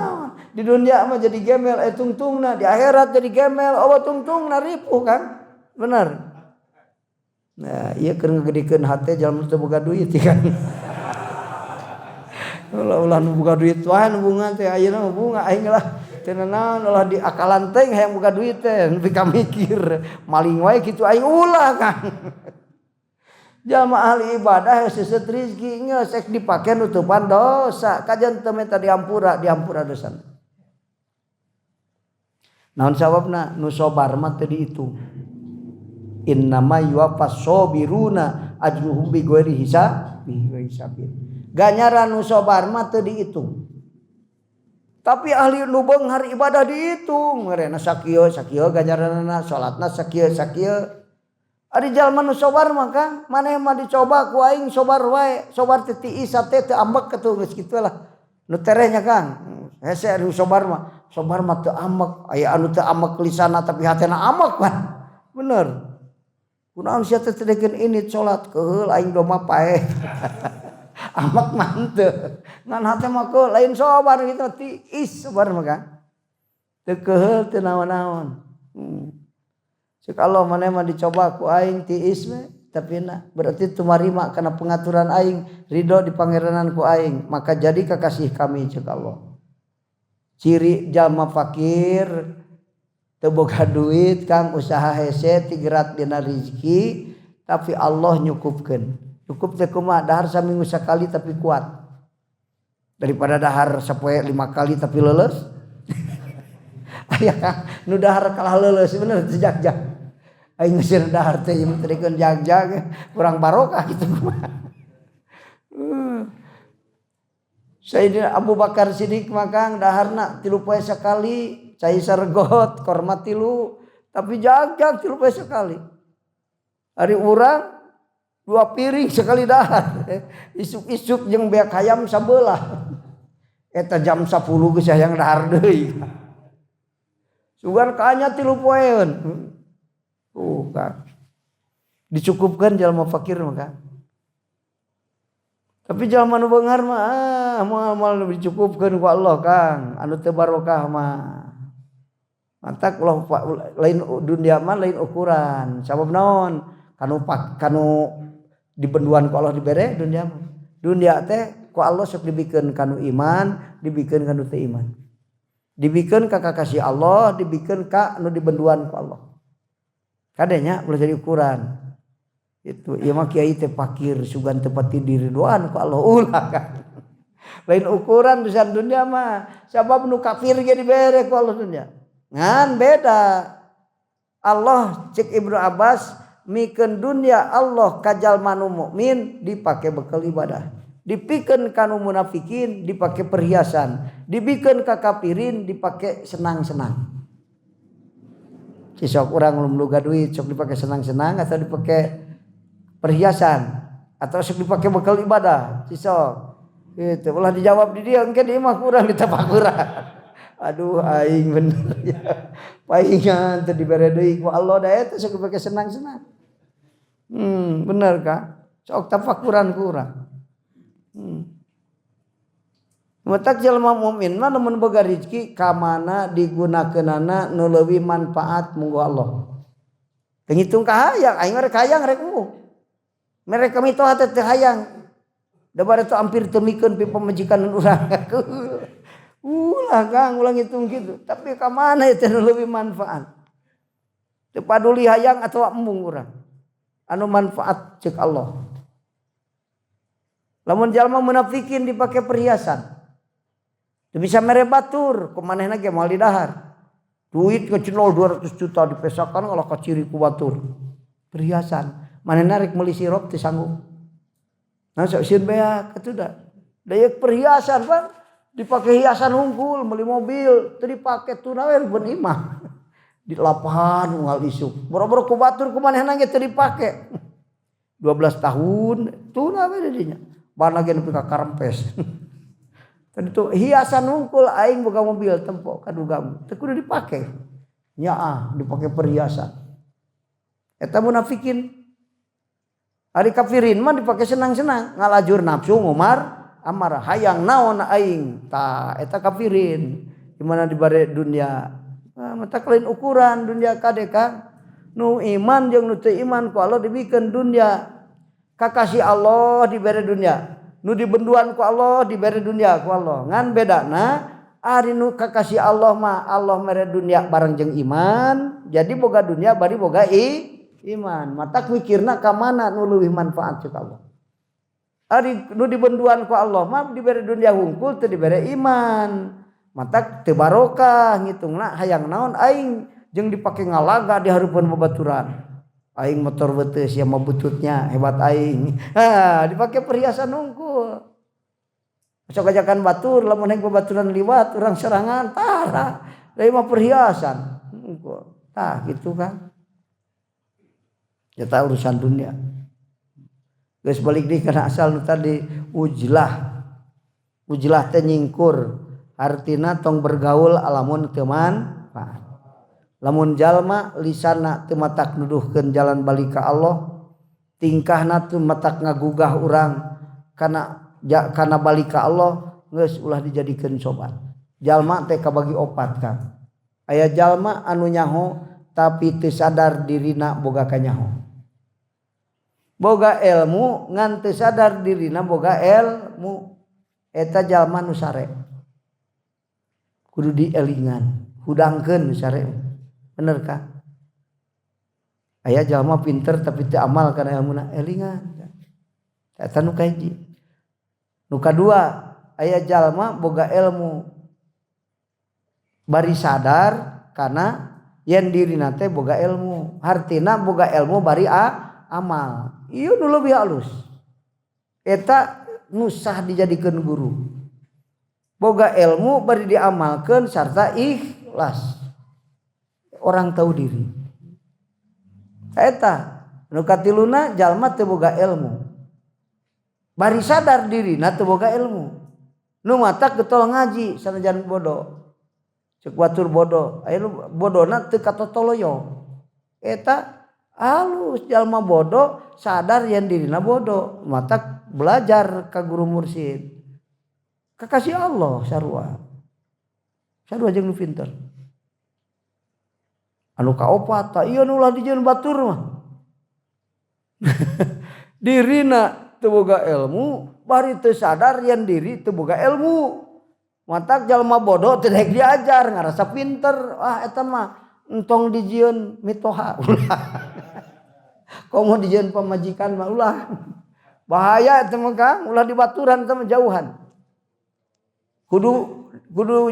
di dunia mah jadi gembel tungtungna di akhirat jadi gembel Allah tungtungna ripuh kan bener. Nah, ieu keur ngagedekeun hate jalma teu boga duit kan. Ulah nu boga duit wae nu bunga teh ayeuna mah bunga aing lah teu naon ulah di akalan teh hayang boga duit teh nepi ka mikir maling wae kitu aing ulah kan. Jalma ahli ibadah seuseut rezeki geus ek dipake nutupan dosa kajian teu minta diampura dosana. Naon sababna nu sabar mah teu diitung. Innama yuwaffas sabiruna ajruhum bighairi hisabin. Ganjaran nu sabar mah teu diitung. Tapi ahli nu beunghar ibadah diitung. Ngarana sakieu ganjaranna salatna sakieu. Ari jalma nu sabar mah Kang, maneh mah dicoba ku aing sabar wae. Sabar teu tiis teh teu ambek kitu geus kitu lah. Nu terehnya Kang. Hese anu sabar mah teu ambek. Aya anu teu ambek lisanna tapi hatena ambek kan. Bener. Kunaon sia teh tedekeun ini salat keheul aing doma pae. Amak mah teu. Ngan hate mah keul lain sabar kitu tiis sabar mah kan. Teu keheul teu naon-naon. Cek Allah maneh mah dicoba ku aing tiis we tapi berarti tumarima karena pengaturan aing, ridho di pangeranan ku aing, maka jadi kekasih kami cek Allah. Ciri jalma fakir teu boga duit kang usaha hese tigrat dina rezeki tapi Allah nyukupkeun. Cukup teh kumaha dahar saminggu sakali tapi kuat. Daripada dahar sapoe 5 kali tapi leuleus. Aya kang nu dahar kalah leuleus bener teh jag-jag. Aing geus dahar teh menterikeun jag-jag kurang barokah kitu kumaha. Sayyidina Abu Bakar Siddiq makang daharna 3 poe sakali. Cai sargot kormat 3 tapi jag-jag 3 poe sakali. Hari urang 2 piring sekali dahar. Isuk-isuk jeung beak hayam sabelah. Eta jam 10 geus hayang dahar deui. Sugan kanya 3 poeun. Kan. Dicukupkan jalma fakir maka. Tapi jalma nu beungar mah moal dicukupkeun ku Allah Kang, anu teu barokah mah. Mantak ulah lain dunia mah lain ukuran. Sabab naon? Kanu dibenduan ku Allah dibere dunia mah. Dunia teh ku Allah sok dibikeun kanu iman, dibikeun kanu teu iman. Dibikeun ka kakasih Allah, dibikeun ka anu dibenduan ku Allah. Kadenya ulah jadi ukuran. Itu ieu mah kiai teh fakir sugan teu pati diridoan ku Allah ulah kan. Lain ukuran pisan dunia mah. Sabab nu kafir ge dibere ku Allah dunia. Ngan beda. Allah cek Ibnu Abbas mikeun dunia Allah ka jalma nu mukmin dipake bekal ibadah. Dipikeun kanu munafikin dipake perhiasan. Dibikeun ka kafirin dipake senang-senang. Sok urang belum boga duit sok dipake senang-senang atau dipake perhiasan atau sok dipake bekal ibadah. Sok gitu ulah dijawab di dia engke di mah kurang ditapakuran. Aduh aing bener ya. Paingan teu dibere deui ku Allah da eta sok dipake senang-senang. Bener ka? Sok tafakuran ku urang. Matak jalma mukmin mah lamun boga rezeki ka mana digunakeunana nu leuwih manfaat munggo Allah. Kengitung ka hayang aing rek hayang rek mu. Mereka mitoha teh hayang. Da bari teu ampir teu mikeun pi pamajikan urang. Ulah Kang ulah ngitung kitu. Tapi ka mana teh nu leuwih manfaat? Teu paduli hayang atawa embung urang. Anu manfaat ceuk Allah. Lamun jalma munafikin dipake perhiasan. Teu bisa mere batur, kumanehna ge moal didahar. Duit ngecenol 200 juta dipesakan olah kaciri ku batur. Perhiasan, manehna rek meuli sirop teu sanggup. Nah sok sieun beak atuh da. Dayeuk perhiasan Pak, dipake hiasan hungkul, meuli mobil, teu dipake tuna we beun imah. Di lapangan unggal isuk. Boro-boro ku batur kumanehna ge teu dipake. 12 tahun tuna we dinya. Bana ge nepi ka karempes. Tadi tuh hiasan hungkul aing boga mobil tempo kadugamu teu kudu dipake. Nyaah dipake perhiasan. Eta munafikin. Ari kafirin mah dipake senang-senang, ngalajur nafsu ngumar amarah hayang naon aing. Tah eta kafirin. Di mana dibare dunia. Mata lain ukuran dunia kade Kang. Nu iman jeung nu teu iman ku Allah dibikeun dunia. Kakasih Allah dibere dunia. Nu dibenduan ku Allah dibere dunia ku Allah. Ngan bedana ari nu kakasih Allah mah Allah mere dunia bareng jeung iman. Jadi boga dunia bari boga iman. Matak mikirna ka mana nu leuwih manfaat ceuk Allah. Ari nu dibenduan ku Allah mah dibere dunia hungkul teu dibere iman. Matak teu barokah ngitungna hayang naon aing jeung dipake ngalaga di hareupeun babaturan. Aing motor beuteus ya mah bututnya hebat aing. Dipake perhiasan hungkul. Sok ajakan batur lamun hayang babaturan liwat urang serangan tah. Deui mah perhiasan hungkul. Tah gitu kan. Eta urusan dunia. Geus balik deui kana asal nu tadi ujlah. Ujlah teh nyingkur. Artina tong bergaul alamun teu manfaat. Lamun jalma lisanna teu matak nuduhkeun jalan balik ka Allah, tingkahna teu matak ngagugah urang kana balik ka Allah, geus ulah dijadikeun sobat. Jalma teh kabagi 4 Kang. Aya jalma anu nyaho tapi teu sadar dirina boga kanyaho. boga ilmu ngan teu sadar dirina boga ilmu eta jalma nu sare kudu dielingan hudangkeun nu sare bener ka aya jalma pinter tapi teu amal kana ilmuna elingan eta nu kahiji nu kadua aya jalma boga ilmu bari sadar kana yen dirina teh boga ilmu hartina boga ilmu bari amal ieu nu leuwih halus eta nu sah dijadikeun guru boga ilmu bari diamalkeun sarta ikhlas orang tahu diri eta nu katiluna jalma teu boga ilmu bari sadar dirina teu boga ilmu nu matak getol ngaji sanajan bodoh cek watur bodoh aya nu bodona teu katotoloyo eta halus jalma bodoh sadar yen dirina bodoh matak belajar ka guru mursyid kakasih Allah sarua jeung nu pinter anu kaopat tah ieu nu ulah dijieun batur mah dirina teu boga ilmu bari teu sadar yen diri teu boga ilmu matak jalma bodoh teu daek diajar ngarasa pinter eta mah entong dijieun mitoha ulah komo dijieun pamajikan mah ulah bahaya eta mah Kang ulah dibaturan eta mah jauhan kudu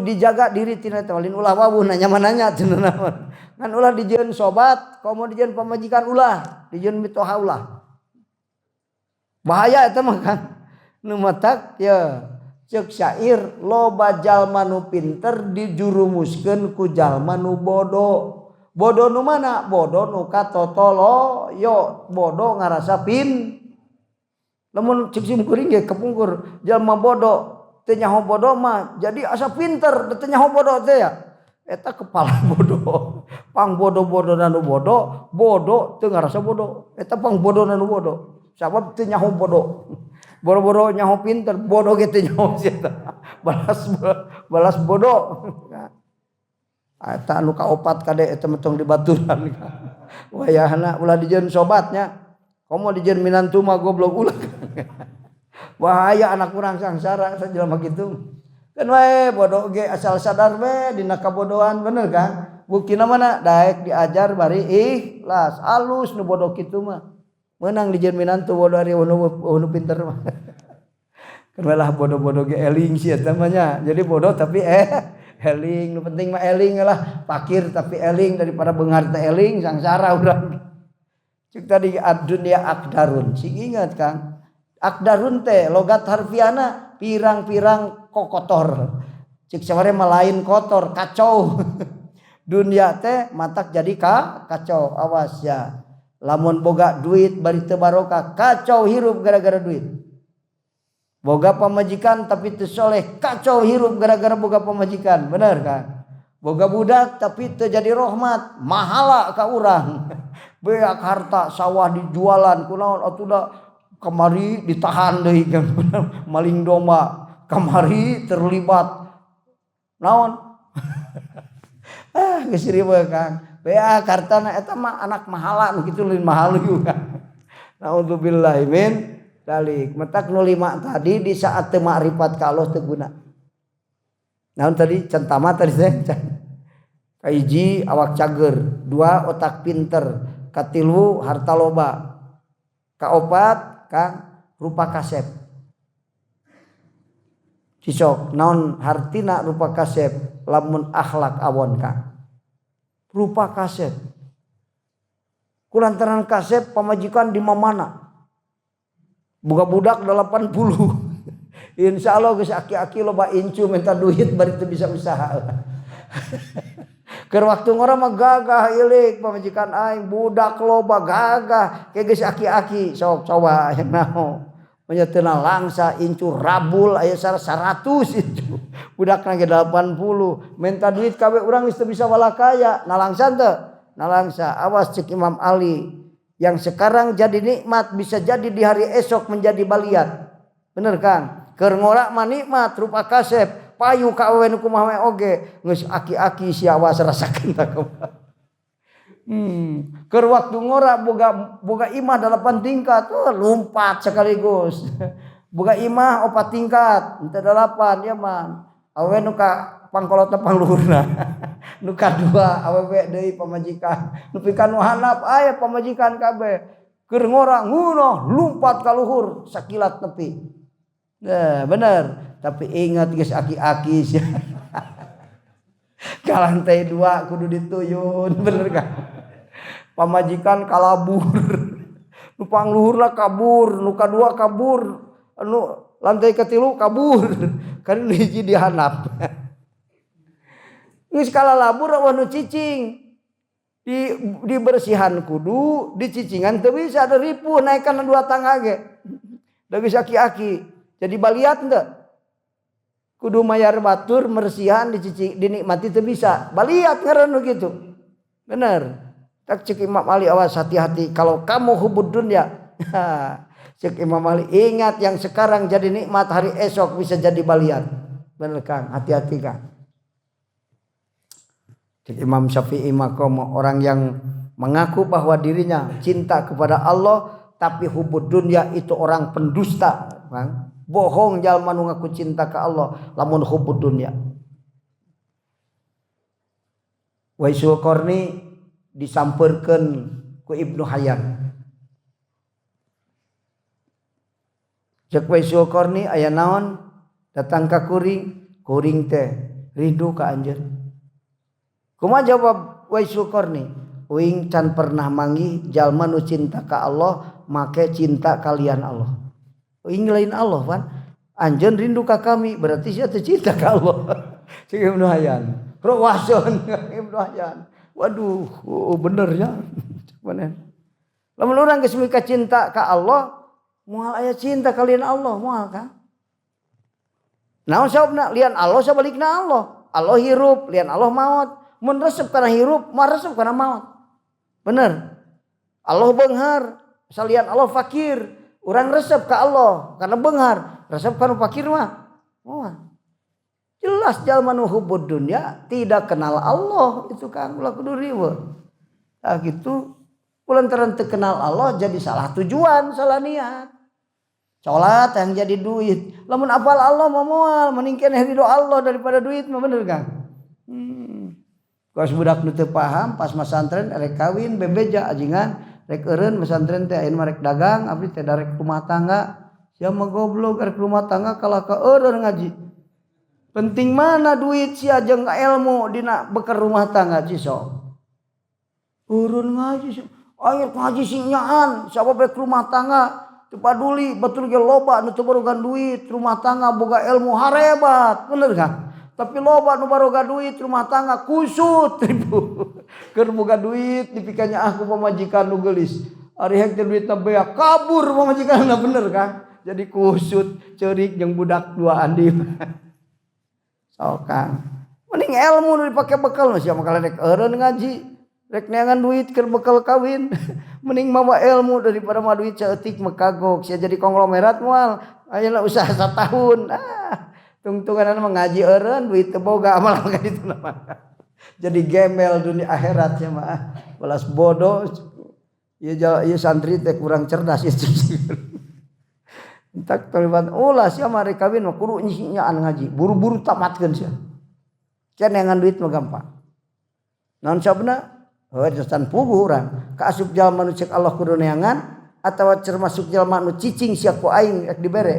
dijaga diri tina eta walin ulah wawuh nanya cenah naon ngan ulah dijieun sobat komo dijieun pamajikan ulah dijieun mitoha ulah bahaya eta mah Kang nu matak ya ceuk syair loba jalma nu pinter dijurumuskeun ku jalma nu bodoh bodoh nu mana bodoh nu katotoloyo bodoh ngarasa lamun cek sim kuring ge kepungkur jalma bodoh teu nyaho bodoh mah jadi asa pinter teu nyaho bodoh teh ya eta kepala bodoh pang bodoh-bodohna nu bodoh teu ngarasa bodoh eta pang bodohna nu bodoh sabab teu nyaho bodoh boro-boro nyaho pinter bodoh ge teu nyaho sia balas bodoh eta anu kaopat kade eta metong dibaturan wayahna ulah dijieun sobatnya komo dijieun minantu mah goblok ulah bahaya anak urang sangsara sajelma kitu kan wae bodoh ge asal sadar we dina kabodohan bener kan buktina mana daek diajar bari ikhlas alus nu bodoh kitu mah meunang dijieun minantu bodoh ari nu pinter mah kan lah bodoh-bodoh ge eling sia eta mah nya jadi bodoh tapi eling nu penting mah eling lah fakir tapi eling daripada beungar teh eling sangsara urang cik tadi ad-dunya akdarun sing ingat Kang akdarun teh logat harfiana pirang-pirang kokotor cik sabare mah lain kotor kacau dunia teh matak jadi kacau awas ya lamun boga duit bari teu barokah kacau hirup gara-gara duit boga pamajikan tapi teu soleh kacau hirup gara-gara boga pamajikan bener kan boga budak tapi teu jadi rahmat mahala ka urang beak harta sawah dijualan kunaon atuh kamari ditahan deui maling domba kamari terlibat naon geus riweuh Kang beak hartana eta mah anak mahala nu kitu lain mahal juga naudzubillahi min dzalik matak nu lima tadi di saat teu makrifat ka Allah teu guna naon tadi can tamat tadi teh kahiji awak cager dua otak pinter katilu harta loba kaopat Kang rupa kasep cicok naon hartina rupa kasep lamun akhlak awon Kang rupa kasep kulantaran kasep pamajikan di mana boga budak 80 insyaallah geus aki-aki loba incu minta duit bari teu bisa usaha keur waktu ngora mah gagah ilik pamajikan aing budak loba gagah ke geus aki-aki sok coba aya naon nya teu langsa incu rabul aya 100 incu budakna ge 80 minta duit kawe urang geus teu bisa walakaya nalangsan teu nalangsa awas cek Imam Ali yang sekarang jadi nikmat bisa jadi di hari esok menjadi baliat bener Kang keur ngora mah nikmat rupa kasep payu ka awewe nu kumaha oge geus aki-aki sia awas rasakeun ta kumaha Keur waktu ngora boga imah 8 tingkat, lompat sekaligus. Boga imah 4 tingkat, henteu 8 ya man. Awe nu ka pangkolotna pangluhurna. Nu kadua awewe deui pamajikan. Nu pikeun handap aya pamajikan kabeh. Keur ngora ngunoh lumpat ka luhur sakilat nepi. Nah, bener. Tapi ingat geus aki-aki sia. Ka lantai 2 kudu dituyun, bener kan? Pamajikan kalabur. Nu pangluhurna kabur, nu kadua kabur, anu lantai ketilu kabur. Kan hiji dihandap. Geus kalalabur awan nu cicing. Dibersihan kudu, dicicingan teu bisa ada ripuh naikkan 2 tangga ge. Da bisa aki-aki. Jadi baliat henteu? Kudu mayar batur, mersihan, dicicing, dinikmati teu bisa. Baliat ngaranna gitu. Bener. Tak cek Imam Ali, awas hati-hati kalau kamu hubud dunia. Cek Imam Ali, ingat yang sekarang jadi nikmat hari esok bisa jadi baliat. Bener Kang, hati-hati Kang. Cek Imam Syafi'i makom orang yang mengaku bahwa dirinya cinta kepada Allah tapi hubud dunia itu orang pendusta, Bang. Bohong jalma nu ngaku cinta ke Allah lamun hubud dunia. Waisul Qarni disampeurkeun ku Ibnu Hayyan. Cek Waisul Qarni aya naon? Datang ka kuring teh rindu ka anjeun. Kumaha jawab Waisul Qarni? Uing can pernah manggih jalma nu cinta ka Allah make cinta kalian Allah. Uing lain Allah kan? Anjeun rindu ka kami berarti sia teu cinta ka Allah. Cek Ibnu Hayyan. Rawason Ibnu Hayyan. Waduh, bener ya. Mana? Lamun urang geus mika cinta ka Allah, moal aya cinta kalian Allah, moal kan? Naon sababna? Lian Allah sabalikna Allah. Allah hirup, lian Allah maot. Mun resep kana hirup, mah resep kana maot. Bener. Allah beunghar, salian Allah fakir. Urang resep ka Allah karena beunghar, resep kana fakir mah. Moal. Jelas jalma nu hubud dunya tidak kenal Allah itu Kang ulah kudu riweuh. Nah gitu kulantaran teu kenal Allah jadi salah tujuan, salah niat. Salat yang jadi duit. Lamun apal Allah mah moal mending keneh ridho Allah daripada duit mah bener Kang. Kos budak nu teu paham pas masantren rek kawin bebeja ajingan rek eureun masantren teh ayeuna rek dagang abdi teh darek rumah tangga. Sia mah goblok rek rumah tangga kalah ka eureun ngaji. Penting mana duit sia jeung ilmu dina beker rumah tangga ciso. Urun ngaji aya ngaji sing nyaan sabab rek rumah tangga teu paduli batur ge loba nu teu barogan duit rumah tangga boga ilmu harebat bener kan? Tapi loba nu baroga duit rumah tangga kusut ribu. Keur boga duit dipikanya aku pamajikan nu geulis. Ari hek teh duitna beak kabur pamajikanna bener kan? Jadi kusut ceurik jeung budak duaan di. Kang, mending ilmu nu dipake bekal sia mah rek eureun ngaji, rek neangan duit keur bekal kawin. Mending mawa ilmu daripada mah duit saeutik mah kagok, sia jadi konglomerat moal. Ayeuna usaha satahun. Tungtungan mah ngaji eureun duit teu boga amal ka ditu mah. Jadi gembel dunia akhirat nya mah. Balas bodoh. Ieu santri teh kurang cerdas itu. Tak terlibat ulah sia mah rek kawin mah kudu nyaan ngaji buru-buru tamatkeun sia cenengan duit mah gampang naon sabna heuh puguh urang kaasup jalma nu cek Allah kudu neangan atawa termasuk jalma nu cicing sia ku aing rek dibere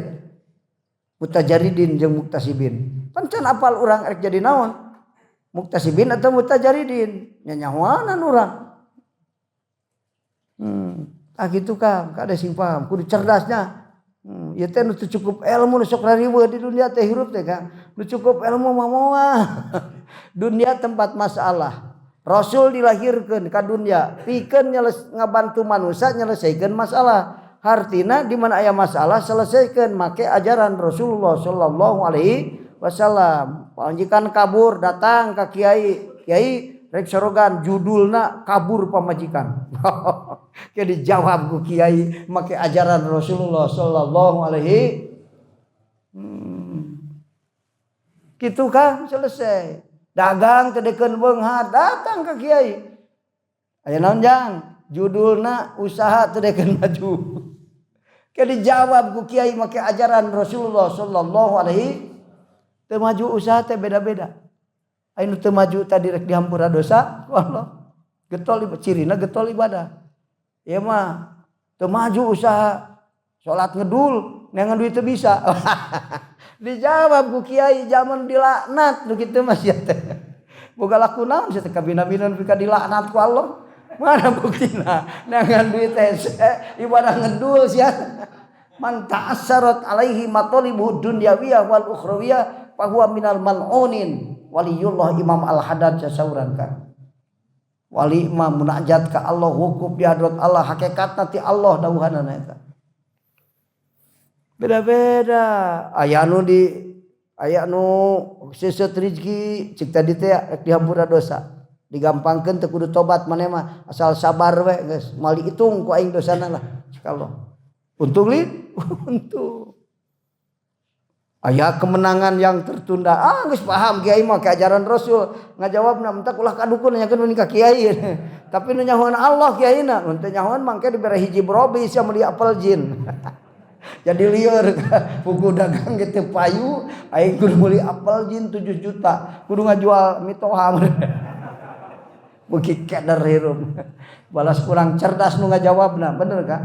mutajaridin jeung muktasibin pancen apal urang rek jadi naon muktasibin atau mutajaridin nyanyahoanan urang gitu Kang kada sing paham kudu cerdasnya. Ya teh nu cukup ilmu nu sok rariweuh di dunia teh hirup teh Kang. Nu cukup ilmu mah moal. Dunia tempat masalah. Rasul dilahirkeun ka dunia pikeun ngabantu manusia nyelesaikeun masalah. Hartina di mana aya masalah selesaikeun make ajaran Rasulullah sallallahu alaihi wasallam. Panjikan kabur datang ka kiai, kiai rek sorogan judulna kabur pamajikan. Kayak dijawab ku kiai make ajaran Rasulullah sallallahu alaihi kitu Kang selesai. Dagang teu dekeun beunghar datang ke kiai. Aya naon Jang? Judulna usaha teu dekeun maju. Ke dijawab ku kiai make ajaran Rasulullah sallallahu alaihi teu maju usaha teh beda-beda. Anu teu maju tadi rek dihampura dosa ku Allah. Getol cirina getol ibadah. Ieu mah teu maju usaha salat ngedul neangan duit teu bisa. Dijawab ku kiai zaman dilaknat nu kitu mah sia teh. Boga laku naon sia teh kabina-binan pika dilaknat ku Allah. Mana buktina neangan duit teh ibadah ngedul sia. Man ta'assarat alaihi matalibu dunyawiyah wal ukhrawiyah fa huwa minal mal'unin. Waliyullah Imam Al-Haddad sasauran kan. Wali mah munajat ka Allah wukuf di hadrat Allah hakikatna ti Allah dawuhanna eta. Beda-beda aya nu seuseut rezeki cik tadi teh rek dihampura dosa. Digampangkeun teu kudu tobat maneh mah asal sabar we geus mali hitung ku aing dosana lah cik Allah. Untung lid untung. Aya kemenangan yang tertunda. Geus paham kiai mah ke ajaran Rasul. Ngajawabna mentak ulah kadukun nyakeun ka kiai. Tapi nu nyahoan Allah kiaina. Mun teu nyahoan mangke dibere hiji brobi sia meuli apel jin. Jadi lieur buku dagang gitu payu aing kudu meuli apel jin 7 juta. Kudu ngajual mitoha. Beuki keder hirup. Balas kurang cerdas nu ngajawabna, bener ka?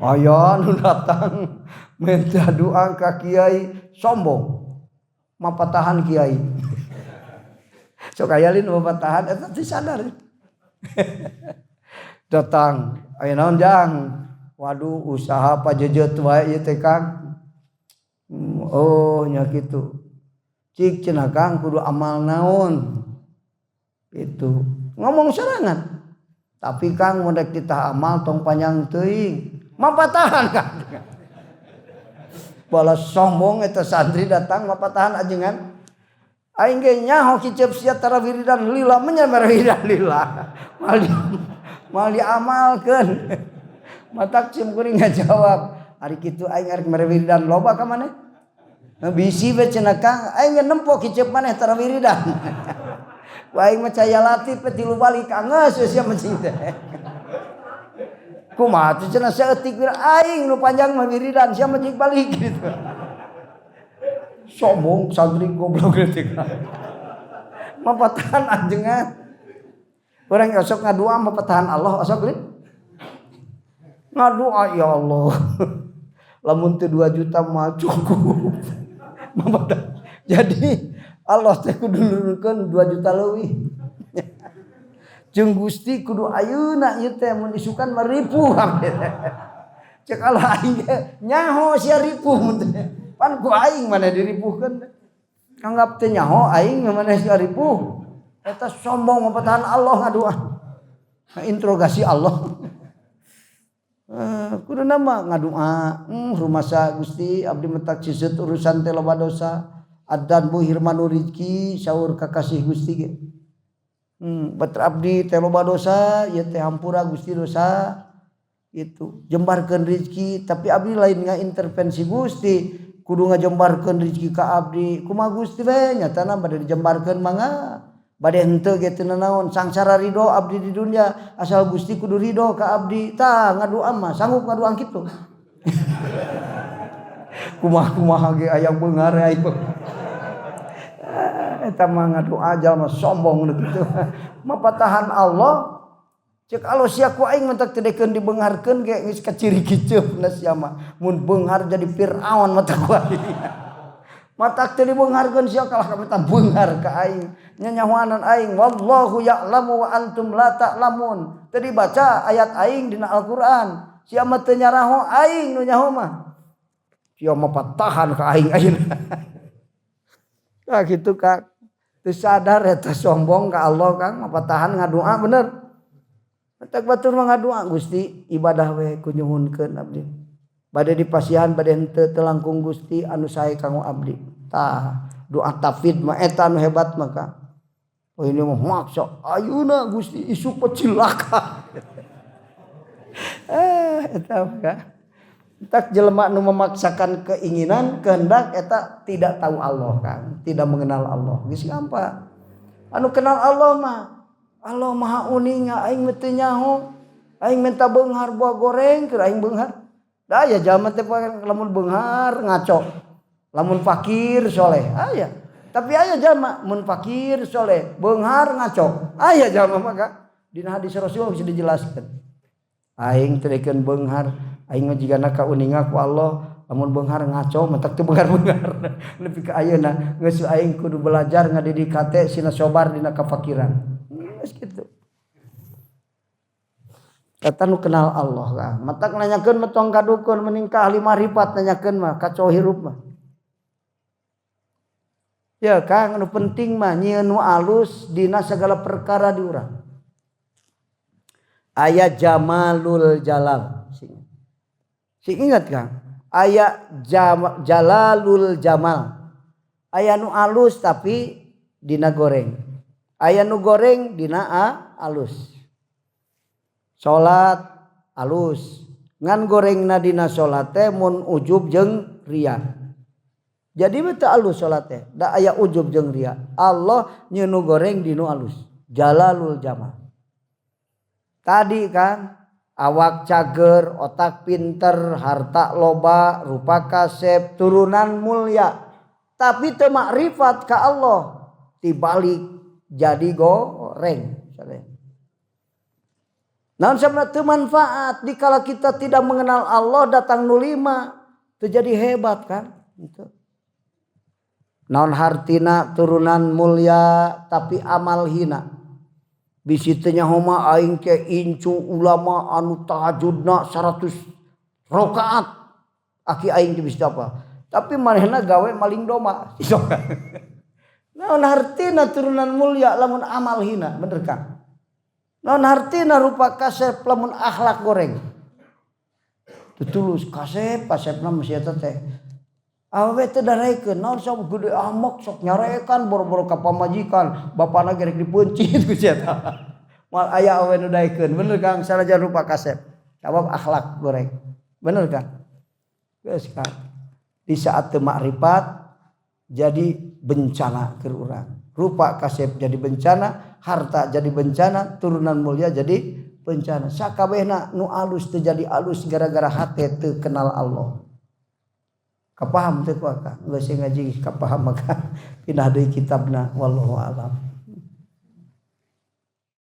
Aya nu datang minta doa ka kiai sombong. Mapatahan kiai. Sok aya lin mapatahan eta teu sadar. Datang, aya naon Jang? Waduh usaha pajejet wae ieu teh Kang. Oh nya kitu. Cik cenah Kang kudu amal naon? Itu ngomong serangan. Tapi Kang mun rek ditah amal tong panjang teuing. Mapatahan Kang. Balas sombong eta santri datang mapatahan ajengan. Aing ge nyaho kicep sia tara wiridan lillah menyamar wiridan lillah. Mal diamalkeun. Matak cim kuring ngajawab. Ari kitu aing arek mere wiridan loba ka maneh? Bisi we cenah Kang aing nempo kicep maneh tara wiridan. Aing mah caya latih pe tilu balik geus sia mencing teh. Kumaha teh cenah saeutik aing nu panjang mah wiridan sia mencing balik gitu. Sombong santri goblok teh. Mapatahan ajengan. Urang esok ngadua mapatahan Allah esok lin. Ngadua ya Allah. Lamun teu 2 juta mah cukup. Jadi Allah teh kudu nurunkeun 2 juta leuwih. Jeung Gusti kudu ayeuna ieu teh mun isukan mah ripuh. Cek Allah aing nyaho sia ripuh mun teh. Pan ku aing mana diripuhkeun. Anggap teh nyaho aing mana sia ripuh. Eta sombong mapatahan Allah ngadua. Interogasi Allah. Kudu nama ngadua rumasa Gusti abdi mentak ciseut urusan teh loba dosa adan bu hirmanu rizki saur kakasih Gusti ge beter abdi teh loba dosa ieu teh hampura Gusti dosa itu jembarkeun rizki tapi abdi lain ngaintervensi Gusti kudu ngajembarkeun rizki ka abdi kumaha Gusti we nyatana bade dijembarkeun mangga bade henteu ge teu naon sangsara ridho abdi di dunia asal Gusti kudu ridho ka abdi tah ngadua mah sanggup ngaduang kitu. Kumaha ge aya beungar aing. Eta mah ngadua jalma sombong kitu. Mapatahan Allah cek Allah sia ku aing mentak teu dekeun dibeungarkeun ge geus kaciri kiceupna sia mah mun beunghar jadi Firaun mata ku aing. Matak teu dibeungarkeun sia kalah ka mata beunghar ka aing. Nyanyahoanan aing wallahu ya'lamu wa antum la ta'lamun. Teu dibaca ayat aing dina Al-Qur'an. Sia mah teu nyaraho aing nu nyaho mah. Sia mah patahan ka aing ayeuna. Nah kitu Kang. Teu sadar eta sombong ka Allah Kang, mapatahan ngadua bener. Matak batur mah ngadua Gusti ibadah we ku nyuhunkeun abdi. Bade dipasihan bade henteu teu langkung Gusti anu sae kanggo abdi. Tah doa tafid mah eta anu hebat mah Kang. Oh ini mah maksa ayeuna Gusti isuk pecilaka. Eta Kang. Tak jelema nu memaksakan keinginan kehendak eta tidak tahu Allah Kang, tidak mengenal Allah. Geus gampang. Anu kenal Allah mah Allah maha uninga aing mah teu nyaho. Aing minta beunghar buah goreng keur aing beunghar. Da aya jalma teh lamun beunghar ngaco. Lamun fakir soleh aya. Tapi aya jalma mun fakir soleh beunghar ngaco. Aya jalma mah dina hadis Rasul bisa dijelaskeun. Aing teu dekeun beunghar, aing mah jigana kauninga ku Allah. Lamun beunghar ngaco mentak teu beunghar-beunghar. Nepi ka ayeuna geus aing kudu belajar ngadidik hate sina sobar dina kafakiran. Geus kitu. Kata nu kenal Allah kah. Matak nanyakeun mah tong kadukun mending ka ahli marifat nanyakeun mah kacau hirup mah. Ya Kang anu penting mah nyieun nu alus dina sagala perkara di urang. Aya jamalul jalal. Sing ingat Kang. Aya jalalul jamal. Aya nu alus tapi dina goreng. Aya nu goreng dina alus. Salat alus ngan gorengna dina salat teh mun ujub jeung ria. Jadi teu alus salat teh, da aya ujub jeung ria. Allah nyieun nu goreng dinu alus. Jalalul jamal. Tadi kan awak cager, otak pinter, harta loba, rupa kasep, turunan mulia. Tapi teu makrifat ka Allah, tibalik jadi goreng. Naon sabna teu manfaat dikala kita tidak mengenal Allah datang nu lima teu jadi hebat kan gitu. Naon hartina turunan mulia tapi amal hina. Bisi teu nyaho mah aing ke incu ulama anu tahajudna 100 rakaat. Aki aing teu bisa apa. Tapi manehna gawe maling domba. Naon hartina turunan mulia lamun amal hina bener kan? Naon hartina rupa kasep lamun akhlak goreng. Tutulus kasep masih eta teh. Awewe teu darekeun naon sok gede amok sok nyarekan boro-boro ka pamajikan, bapana gerek dipencit ku sia eta. Moal aya awewe nu daekeun bener Kang sanajan rupa kasep. Sabab akhlak goreng. Bener Kang? Geus Kang. Di saat teu makrifat jadi bencana keur urang. Rupa kasep jadi bencana, harta jadi bencana, turunan mulia jadi bencana. Sakabehna nu alus teu jadi alus gara-gara hate teu kenal Allah. Kapaham teu Kang? Geus ngaji kapaham maka pindah deui kitabna wallahu a'lam.